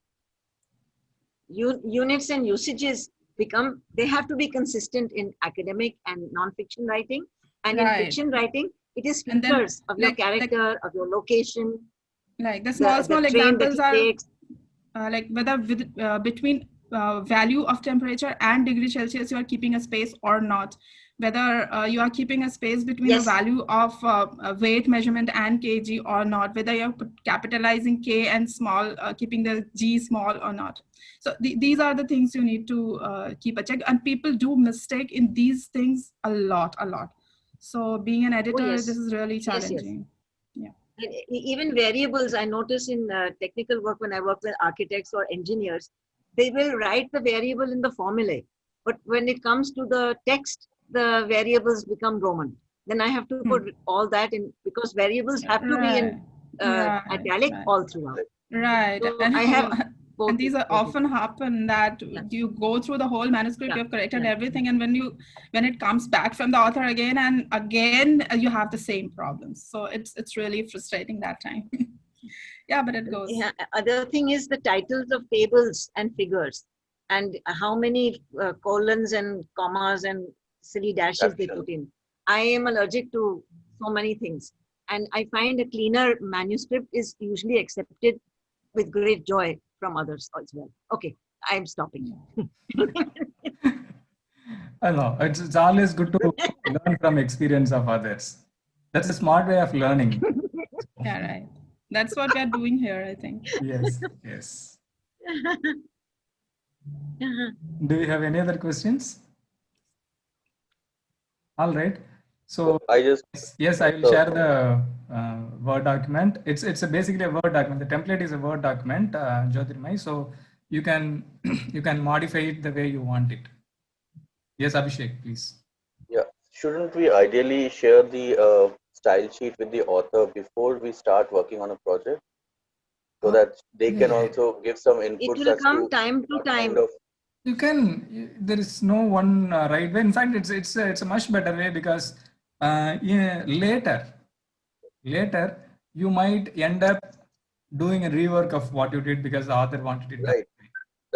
Units and usages they have to be consistent in academic and non-fiction writing. And in fiction writing, it is features of your character, of your location. Like the small examples are like whether between value of temperature and degree Celsius, you are keeping a space or not. Whether you are keeping a space between the value of weight measurement and kg or not, whether you're capitalizing K and small, keeping the G small or not. So these are the things you need to keep a check. And people do mistake in these things a lot. So being an editor, this is really challenging. Yeah. And even variables, I notice in technical work when I work with architects or engineers, they will write the variable in the formulae. But when it comes to the text, the variables become Roman. Then I have to put all that in, because variables have to be in italic all throughout. Right. So and I have both. And these are often happen that you go through the whole manuscript, you've corrected everything, and when it comes back from the author again and again, you have the same problems. So it's really frustrating that time. Yeah, but it goes. Yeah. Other thing is the titles of tables and figures, and how many colons and commas and silly dashes they put in. I am allergic to so many things, and I find a cleaner manuscript is usually accepted with great joy from others as well. Okay, I'm stopping. I know it's always good to learn from experience of others. That's a smart way of learning. Yeah, right. That's what we are doing here, I think. Yes, yes. Do you have any other questions? All right. So I just yes, I will so share the Word document. It's basically a Word document. The template is a Word document, Jyotirmay. So you can you can modify it the way you want it. Yes, Abhishek, please. yeah, shouldn't we ideally share the style sheet with the author before we start working on a project, so that they can Yeah. also give some It inputs will as come to time to what kind time. of You can. There is no one right way. In fact, it's a much better way because yeah, later you might end up doing a rework of what you did because the author wanted it that right. way.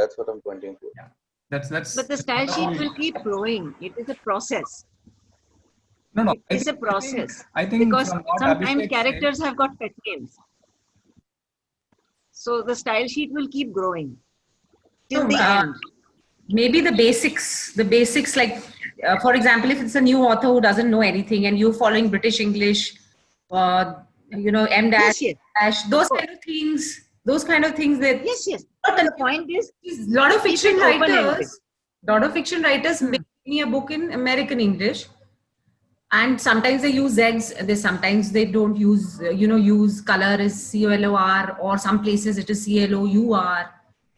That's what I'm pointing to. Yeah, that's But the that's style sheet wonderful. will keep growing. It is a process. No. It is a process I think because from what sometimes Abhishek said, characters have got pet names. So the style sheet will keep growing till So, the end. maybe the basics like, for example, if it's a new author who doesn't know anything and you're following British English, M dash, Yes, yes, dash, of course. those kind of things that Yes, yes. But the point is, a lot of keep fiction it open-ended. make me a book in American English, and sometimes they use Z's. Sometimes they don't use, use color as COLOR, or some places it is CLOUR.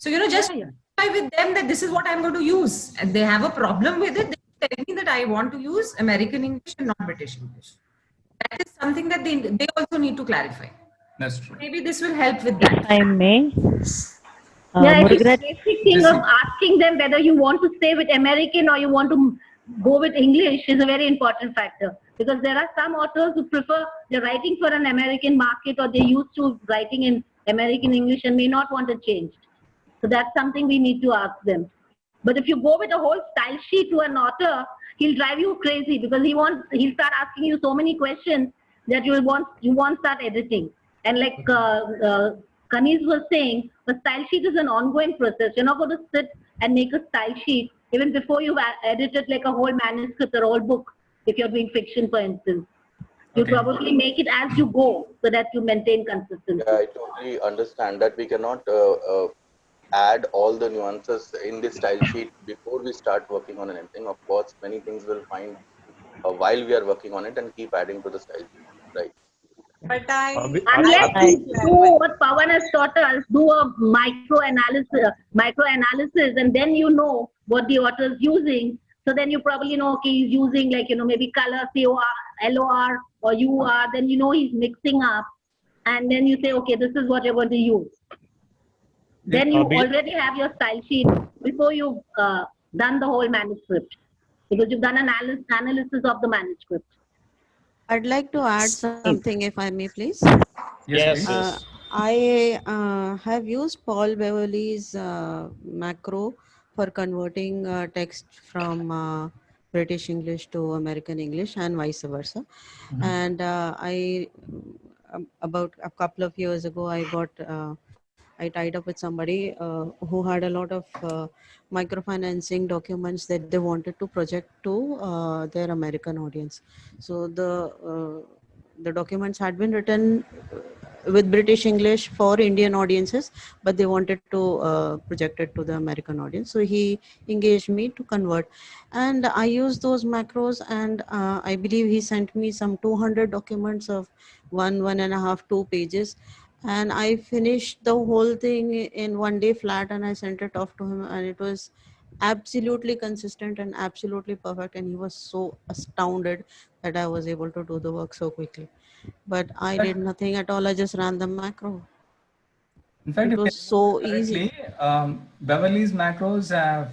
So just Yeah. try with them that this is what I'm going to use, and they have a problem with it. They tell me that I want to use American English and not British English. That is something that they also need to clarify. that's true. Maybe this will help with that. If I may, Yeah, it's Murugarat, a basic thing of asking them whether you want to stay with American or you want to go with English is a very important factor, because there are some authors who prefer they're writing for an American market, or they're used to writing in American English and may not want to change. So that's something we need to ask them. But if you go with a whole style sheet to an author, he'll drive you crazy because he'll start asking you so many questions that you won't start editing. And like Kanis was saying, a style sheet is an ongoing process. You're not going to sit and make a style sheet even before you've edited like a whole manuscript or a whole book. If you're doing fiction, for instance, you Okay. probably make it as you go so that you maintain consistency. Yeah, I totally understand that we cannot add all the nuances in the style sheet before we start working on anything. Of course, many things we'll find while we are working on it and keep adding to the style sheet. Right. But I Unless I- you do what Pawan has taught us, do a micro-analysis, and then you know what the author is using. So then you probably know, okay, he's using like, maybe color, COR, LOR, or UR, then you know he's mixing up. And then you say, okay, this is what you're going to use. Then you already have your style sheet before you've done the whole manuscript, because you've done an analysis of the manuscript. I'd like to add something, if I may, please. Yes, please. I have used Paul Beverley's macro for converting text from British English to American English and vice versa. Mhm. And about a couple of years ago, I tied up with somebody who had a lot of microfinancing documents that they wanted to project to their American audience. So the documents had been written with British English for Indian audiences, but they wanted to project it to the American audience. So he engaged me to convert, and I used those macros, and I believe he sent me some 200 documents of 1.5, 2 pages. And I finished the whole thing in one day flat, and I sent it off to him, and it was absolutely consistent and absolutely perfect, and he was so astounded that I was able to do the work so quickly. But I did nothing at all. I just ran the macro. In fact, It if I was so remember easy. correctly, Beverly's macros have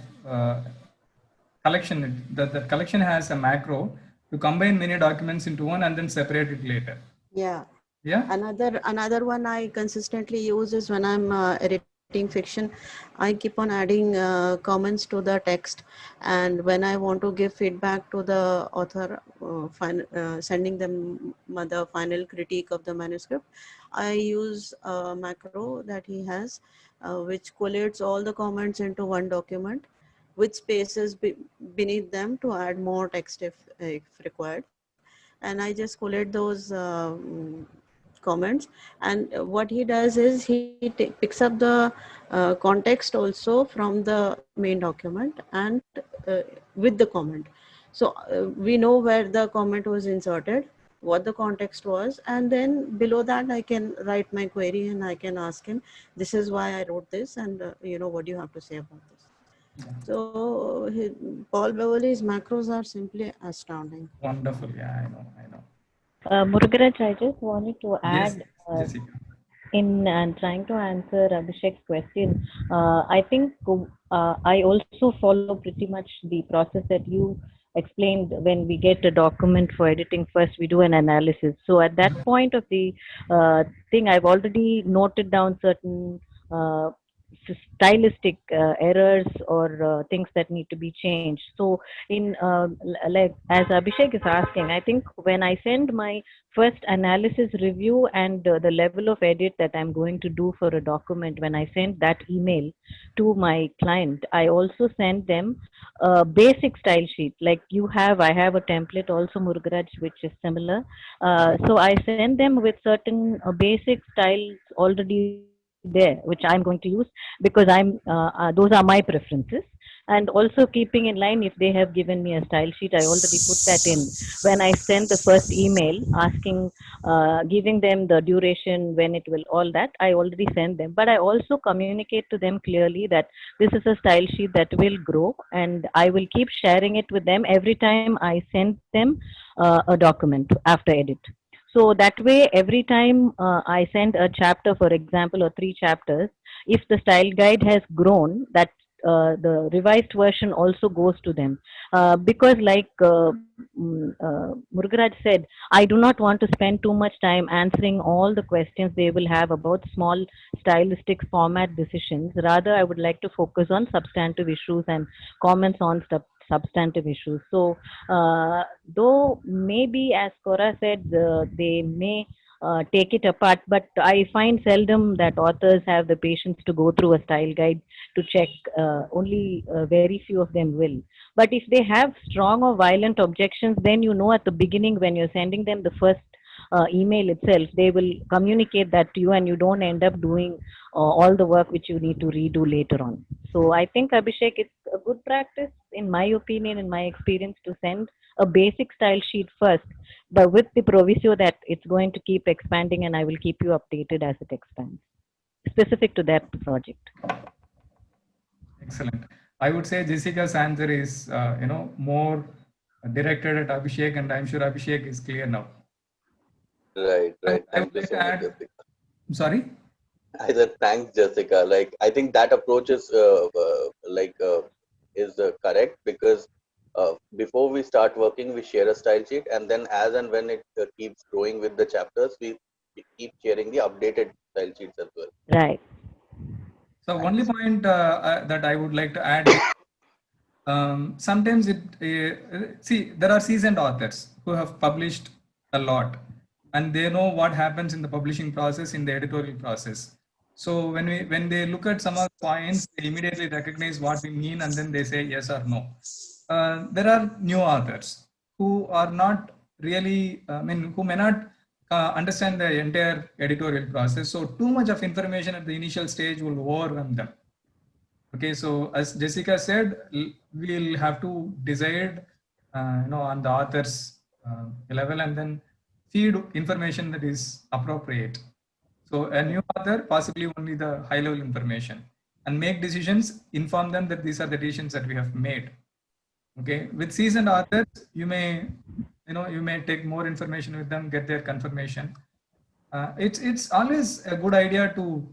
collection. The collection has a macro to combine many documents into one and then separate it later. Yeah. Yeah. Another one I consistently use is when I'm editing fiction, I keep on adding comments to the text, and when I want to give feedback to the author, sending them the final critique of the manuscript, I use a macro that he has, which collates all the comments into one document with spaces beneath them to add more text if required. And I just collate those comments, and what he does is he picks up the context also from the main document and with the comment. So we know where the comment was inserted, what the context was, and then below that I can write my query and I can ask him, this is why I wrote this, and what do you have to say about this? So Paul Beverly's macros are simply astounding. Wonderful. Yeah, I know. Murugaraj, I just wanted to Yes, add Jessica. in trying to answer Abhishek's question. I think I also follow pretty much the process that you explained. When we get a document for editing, first we do an analysis. So at that point of the thing, I've already noted down certain stylistic errors or things that need to be changed. So in like as Abhishek is asking, I think when I send my first analysis review and the level of edit that I'm going to do for a document, when I send that email to my client, I also send them a basic style sheet like I have a template also, Murugaraj, which is similar. So I send them with certain basic styles already there, which I'm going to use because those are my preferences. And also keeping in line, if they have given me a style sheet, I already put that in when I send the first email asking, giving them the duration, when it will, all that I already send them. But I also communicate to them clearly that this is a style sheet that will grow, and I will keep sharing it with them every time I send them a document after edit. So that way, every time I send a chapter, for example, or 3 chapters, if the style guide has grown, that the revised version also goes to them. Because like Murugaraj said, I do not want to spend too much time answering all the questions they will have about small stylistic format decisions. Rather, I would like to focus on substantive issues and comments on substantive issues. So, though maybe, as Cora said, they may take it apart, but I find seldom that authors have the patience to go through a style guide to check. Only very few of them will. But if they have strong or violent objections, then at the beginning when you're sending them the first email itself, they will communicate that to you, and you don't end up doing all the work which you need to redo later on. So I think, Abhishek, it's a good practice, in my opinion, in my experience, to send a basic style sheet first, but with the proviso that it's going to keep expanding, and I will keep you updated as it expands, specific to that project. Excellent. I would say Jessica's answer is, more directed at Abhishek, and I'm sure Abhishek is clear now. Right. I Thank would you like so to much, add. Jessica. I'm sorry. I said thanks, Jessica. Like I think that approach is correct, because before we start working, we share a style sheet, and then as and when it keeps growing with the chapters, we keep sharing the updated style sheets as well. Right. So only point that I would like to add is, sometimes see, there are seasoned authors who have published a lot, and they know what happens in the publishing process, in the editorial process. So when they look at some of the points, they immediately recognize what we mean, and then they say yes or no. There are new authors who are not really, who may not understand the entire editorial process. So too much of information at the initial stage will overwhelm them. Okay, so as Jessica said, we'll have to decide, on the author's level, and then feed information that is appropriate. So a new author, possibly only the high level information, and make decisions, inform them that these are the decisions that we have made. Okay, with seasoned authors, you may take more information with them, get their confirmation. It's always a good idea to,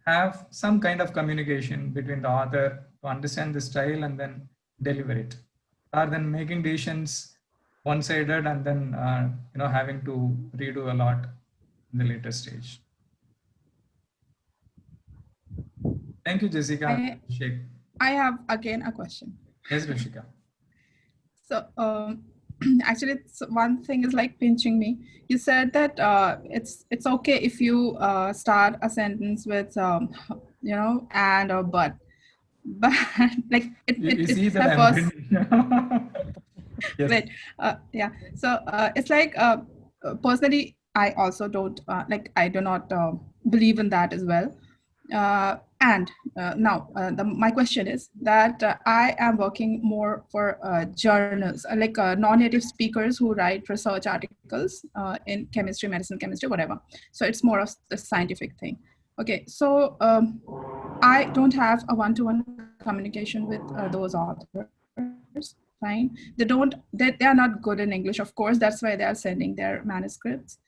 have some kind of communication between the author to understand the style and then deliver it, rather than making decisions one-sided and then having to redo a lot in the later stage. Thank you, Jessica. I have again a question. Yes, Rishika. So actually, one thing is like pinching me. You said that it's okay if you start a sentence with and or but like you see that happens. Yes. Right. Yeah. So it's like personally, I also don't I do not believe in that as well. Now, my question is that I am working more for journals, non-native speakers who write research articles in chemistry, medicine, chemistry, whatever. So it's more of the scientific thing. Okay, so I don't have a one-to-one communication with those authors. Fine, they are not good in English, of course. That's why they are sending their manuscripts.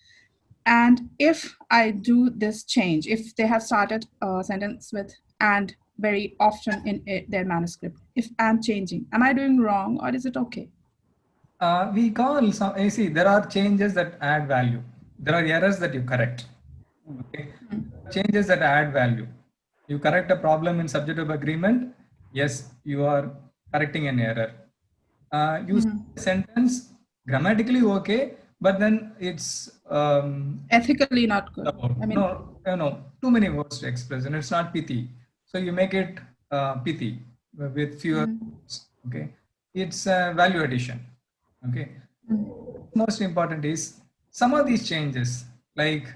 And if I do this change, if they have started a sentence with "and" very often in their manuscript, if I'm changing, am I doing wrong or is it okay? We call some, you see, there are changes that add value. There are errors that you correct. Okay. Changes that add value. You correct a problem in subjective agreement. Yes, you are correcting an error. Use a sentence grammatically okay, but then it's ethically not good. I mean, no, too many words to express, and it's not pithy. So you make it pithy with fewer words. Okay, it's value addition. Okay, most important is some of these changes, like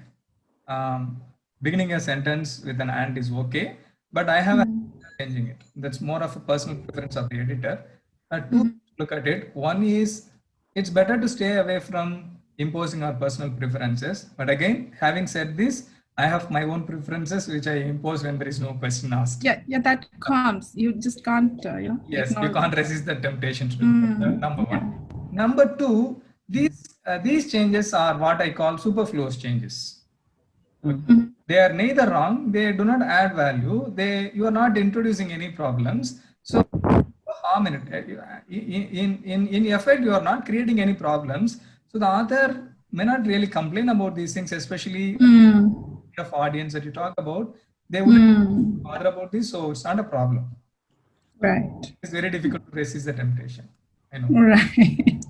beginning a sentence with an "and" is okay, but I have changing it. That's more of a personal preference of the editor. Two, look at it. One is it's better to stay away from imposing our personal preferences. But again, having said this, I have my own preferences which I impose when there is no question asked. Yeah, that comes. You just can't, Yes, you can't resist the temptation to do that. Number one. Number two, these changes are what I call superfluous changes. They are neither wrong, they do not add value, you are not introducing any problems. So harm in it. In effect, you are not creating any problems. So the author may not really complain about these things, especially of audience that you talk about. They wouldn't bother about this, so it's not a problem. Right. It's very difficult to resist the temptation. I know. Right.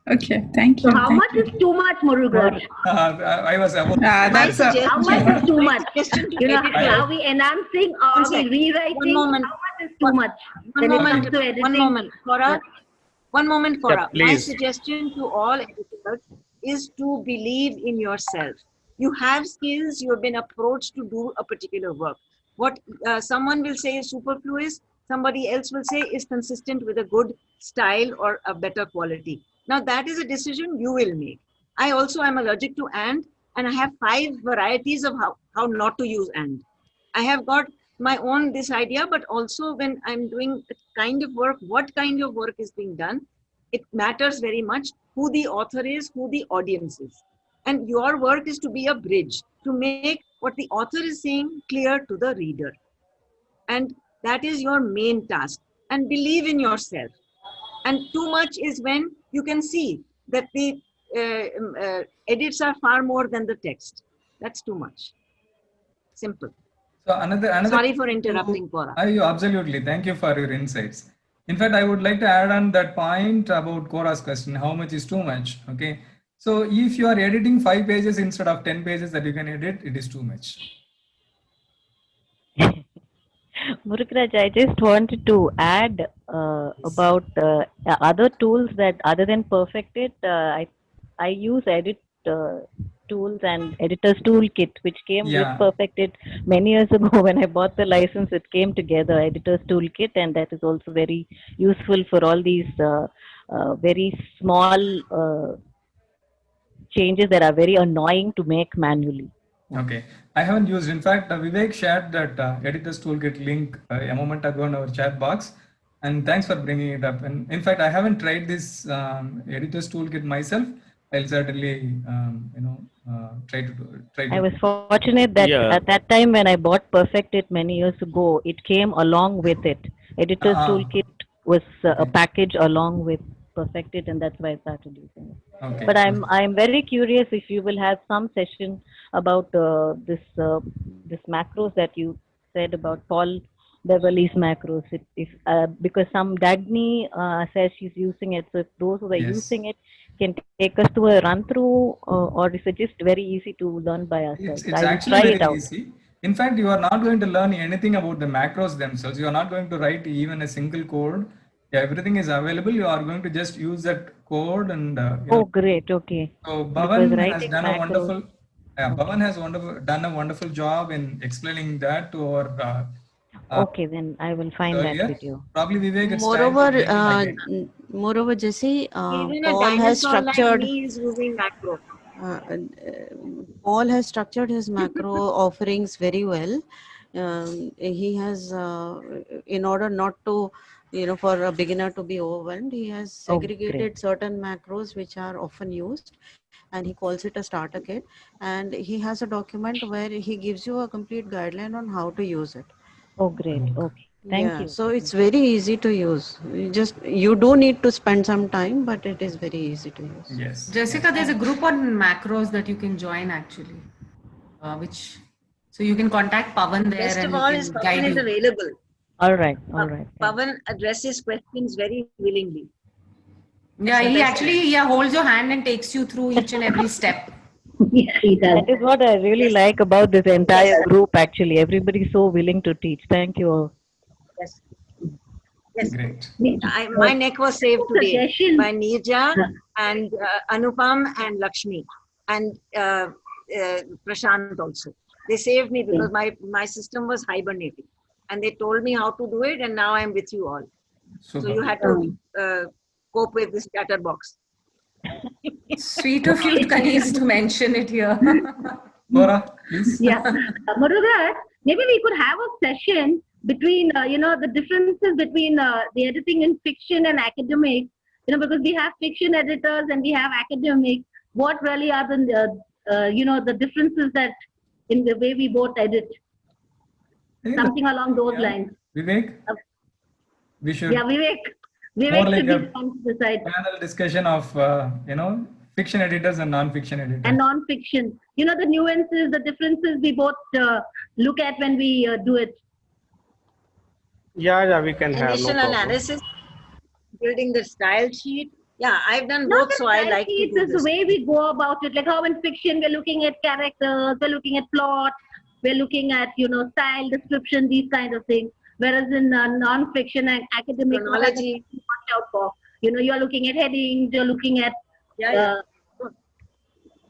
Okay, thank you. So how much is too much, Murugan? I was about. That's how much is too much? Are we enhancing or are we rewriting? One moment. How much is too much? One moment, Cora. Yeah, my suggestion to all editors is to believe in yourself. You have skills, you have been approached to do a particular work. What someone will say is superfluous, somebody else will say is consistent with a good style or a better quality. Now that is a decision you will make. I also am allergic to "and" I have 5 varieties of how not to use "and." I have got my own this idea, but also when I'm doing a kind of work, what kind of work is being done, it matters very much who the author is, who the audience is. And your work is to be a bridge, to make what the author is saying clear to the reader. And that is your main task. And believe in yourself. And too much is when you can see that the edits are far more than the text. That's too much. Simple. So another. Sorry for interrupting, Cora. Absolutely. Thank you for your insights. In fact, I would like to add on that point about Cora's question, how much is too much? Okay. So if you are editing 5 pages instead of 10 pages that you can edit, it is too much. Murugaraj, I just wanted to add about other tools that other than Perfectit, I use edit tools and editor's toolkit, which came with Perfectit many years ago. When I bought the license, it came together, editor's toolkit, and that is also very useful for all these very small changes that are very annoying to make manually. Okay, I haven't used. In fact, Vivek shared that editor's toolkit link a moment ago in our chat box, and thanks for bringing it up. And in fact, I haven't tried this editor's toolkit myself. I'll certainly, try to. I was fortunate that at that time when I bought Perfectit many years ago, it came along with it. Editor's toolkit was a package along with Perfectit, and that's why I started using it. Okay. But I'm very curious if you will have some session about this macros that you said about Paul Beverly's macros. Because some Dagny says she's using it. So if those who are using it can take us to a run through, or is it just very easy to learn by ourselves? It's actually very easy. In fact, you are not going to learn anything about the macros themselves. You are not going to write even a single code. Yeah, everything is available. You are going to just use that code and Oh, great. Okay. so Because Bhavan has writing done a wonderful. macros. Yeah, Okay. Bhavan has done a wonderful job in explaining that to our Okay, then I will find that earlier. video. Probably Vivek, it's time Moreover, to bring him again. moreover, Jesse, Even a Paul has dinosaur like structured. me is using macro. Paul has structured his macro offerings very well. He has, in order not to, for a beginner to be overwhelmed, he has Oh, great. segregated certain macros which are often used, and he calls it a starter kit. And he has a document where he gives you a complete guideline on how to use it. Oh, great. Okay. Thank Yeah, you. so it's very easy to use. You do need to spend some time, but it is very easy to use. Yes. Jessica, there's a group on macros that you can join actually, so you can contact Pavan there Best and of he all is can Pavan guide is you. available. All right. All right. Pavan addresses questions very willingly. Yeah, So he that's actually holds your hand and takes you through each and every step. Yeah, he does. That is what I really Yes. like about this entire Yes. group, actually. Everybody is so willing to teach. Thank you all. Yes. Yes. Great. My neck was saved today Suggestion. by Neerja and Anupam and Lakshmi and Prashant also. They saved me because my system was hibernating, and they told me how to do it, and now I'm with you all. Super. So you had to cope with this chatterbox. Sweet of you, Kanis, to mention it here. Laura, please. Yeah. Madhukar, maybe we could have a session between, the differences between the editing in fiction and academic, because we have fiction editors and we have academics. What really are the differences that in the way we both edit? I think Something along those lines. Vivek, we should Yeah, Vivek more like should a be on the side. panel discussion of fiction editors and non-fiction editors. And non-fiction, the nuances, the differences we both look at when we do it. Yeah, we can have no Initial problem. analysis, building the style sheet. Yeah, I've done Not both, the so I style like to sheets, do is this. the way we go about it. Like how in fiction we're looking at characters, we're looking at plot, we're looking at style, description, these kind of things. Whereas in non-fiction and academic, Chronology. watch out for. You're looking at headings, you're looking at.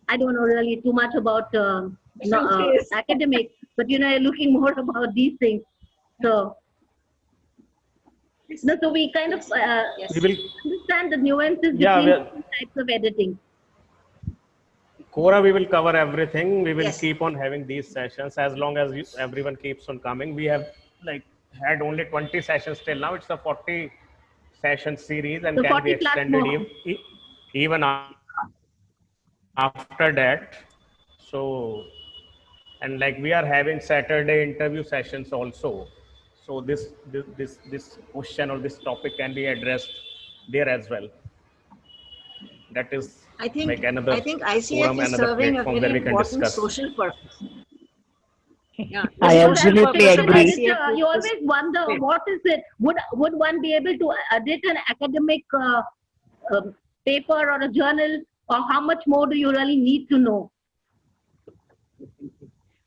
I don't know really too much about academic, but you're looking more about these things. So. No, so we kind of We will, understand the nuances Yeah, between different types of editing. Cora, we will cover everything. We will Yes. keep on having these sessions as long as everyone keeps on coming. We have had only 20 sessions till now. It's a 40 session series and So can be 40 plus extended more. even after that. So, and we are having Saturday interview sessions also. So this question or this topic can be addressed there as well. That is I think another ICF forum, is another serving a platform where very we can important discuss. social purpose. Yeah, I social absolutely purpose of agree. ICF is You always wonder what is it? Would one be able to edit an academic paper or a journal, or how much more do you really need to know?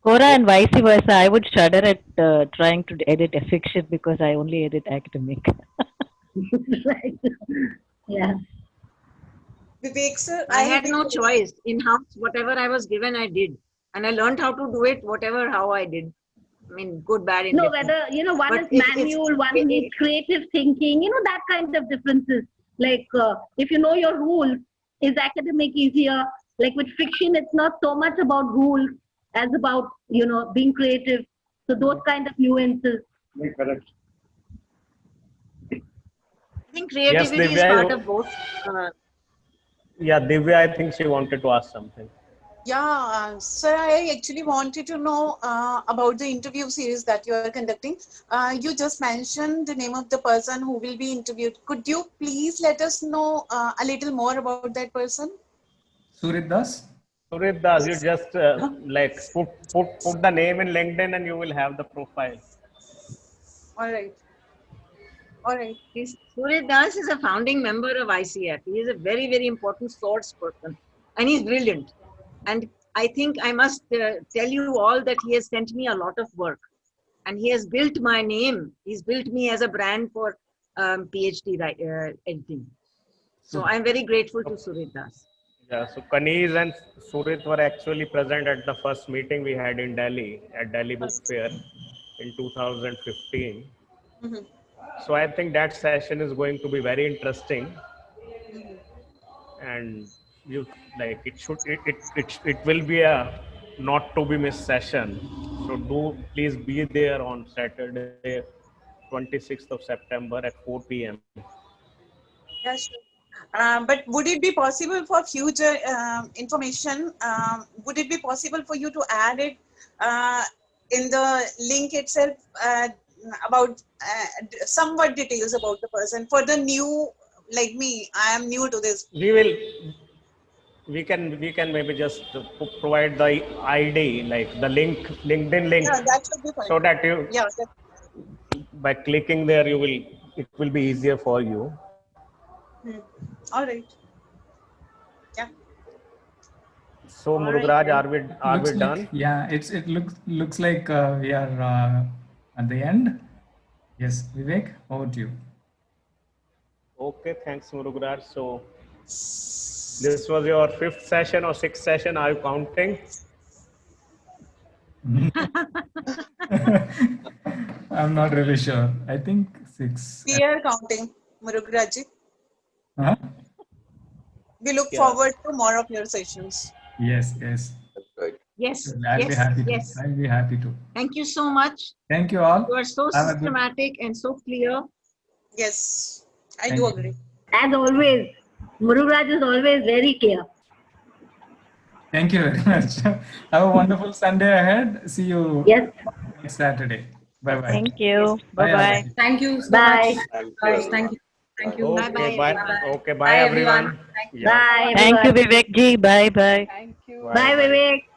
Cora and vice versa. I would shudder at trying to edit a fiction because I only edit academic. Right. Yeah. Vivek sir, I had no choice. In-house, whatever I was given, I did. And I learned how to do it, how I did. I mean, good, bad, No, indifferent. whether, one But is if- manual, one needs creative thinking, that kind of differences. Like, if you know your rules, is academic easier? Like with fiction, it's not so much about rules as about, being creative. So those kind of nuances. Correct. I think creativity is Divya, part of both. Yeah, Divya, I think she wanted to ask something. Yeah, sir, I actually wanted to know about the interview series that you are conducting. You just mentioned the name of the person who will be interviewed. Could you please let us know a little more about that person? Surit Das. Surit Das, you just put the name in LinkedIn and you will have the profile. All right. All right. Surit Das is a founding member of ICF. He is a very, very important source person. And he's brilliant. And I think I must tell you all that he has sent me a lot of work. And he has built my name. He's built me as a brand for PhD editing. So I'm very grateful to Surit Das. Yeah, so Kaniz and Surit were actually present at the first meeting we had in Delhi, at Delhi Book Fair in 2015. Mhm. So I think that session is going to be very interesting, and you like it will be a not to be missed session. So do please be there on Saturday, 26th of September at 4 p.m. Yeah, sure. But would it be possible for future information? Would it be possible for you to add it in the link itself about somewhat details about the person for the new, like me? I am new to this. We can maybe just provide the ID, like the link, LinkedIn link, Yeah, that should be fine. so that you Yeah. by clicking there it will be easier for you. All right. Yeah. So Murugaraj, are we Looks like, done? Yeah, it looks like we are at the end. Yes, Vivek, over to you. Okay, thanks Murugaraj. So this was your 5th session or 6th session. Are you counting? I'm not really sure. I think 6. We are counting, Murugaraj. Huh? We look Yeah. forward to more of your sessions. Yes. That's right. Yes, I'll be happy to. yes. I'll be happy to. Thank you so much. Thank you all. You are so Have a good- systematic and so clear. Yes, I Thank do you. agree. As always, Murugaraj is always very clear. Thank you very much. Have a wonderful Sunday ahead. See you Yes. next Saturday. Bye bye. Thank you. Bye, Bye bye. Alvin. Thank you so Bye. much. Thank you, Guys, everyone. thank you. Thank you. Okay, bye. Okay, bye, Bye, everyone. everyone. Yeah. Bye, Thank you, everyone. Vivek ji. Bye bye. Thank you. Bye, Vivek.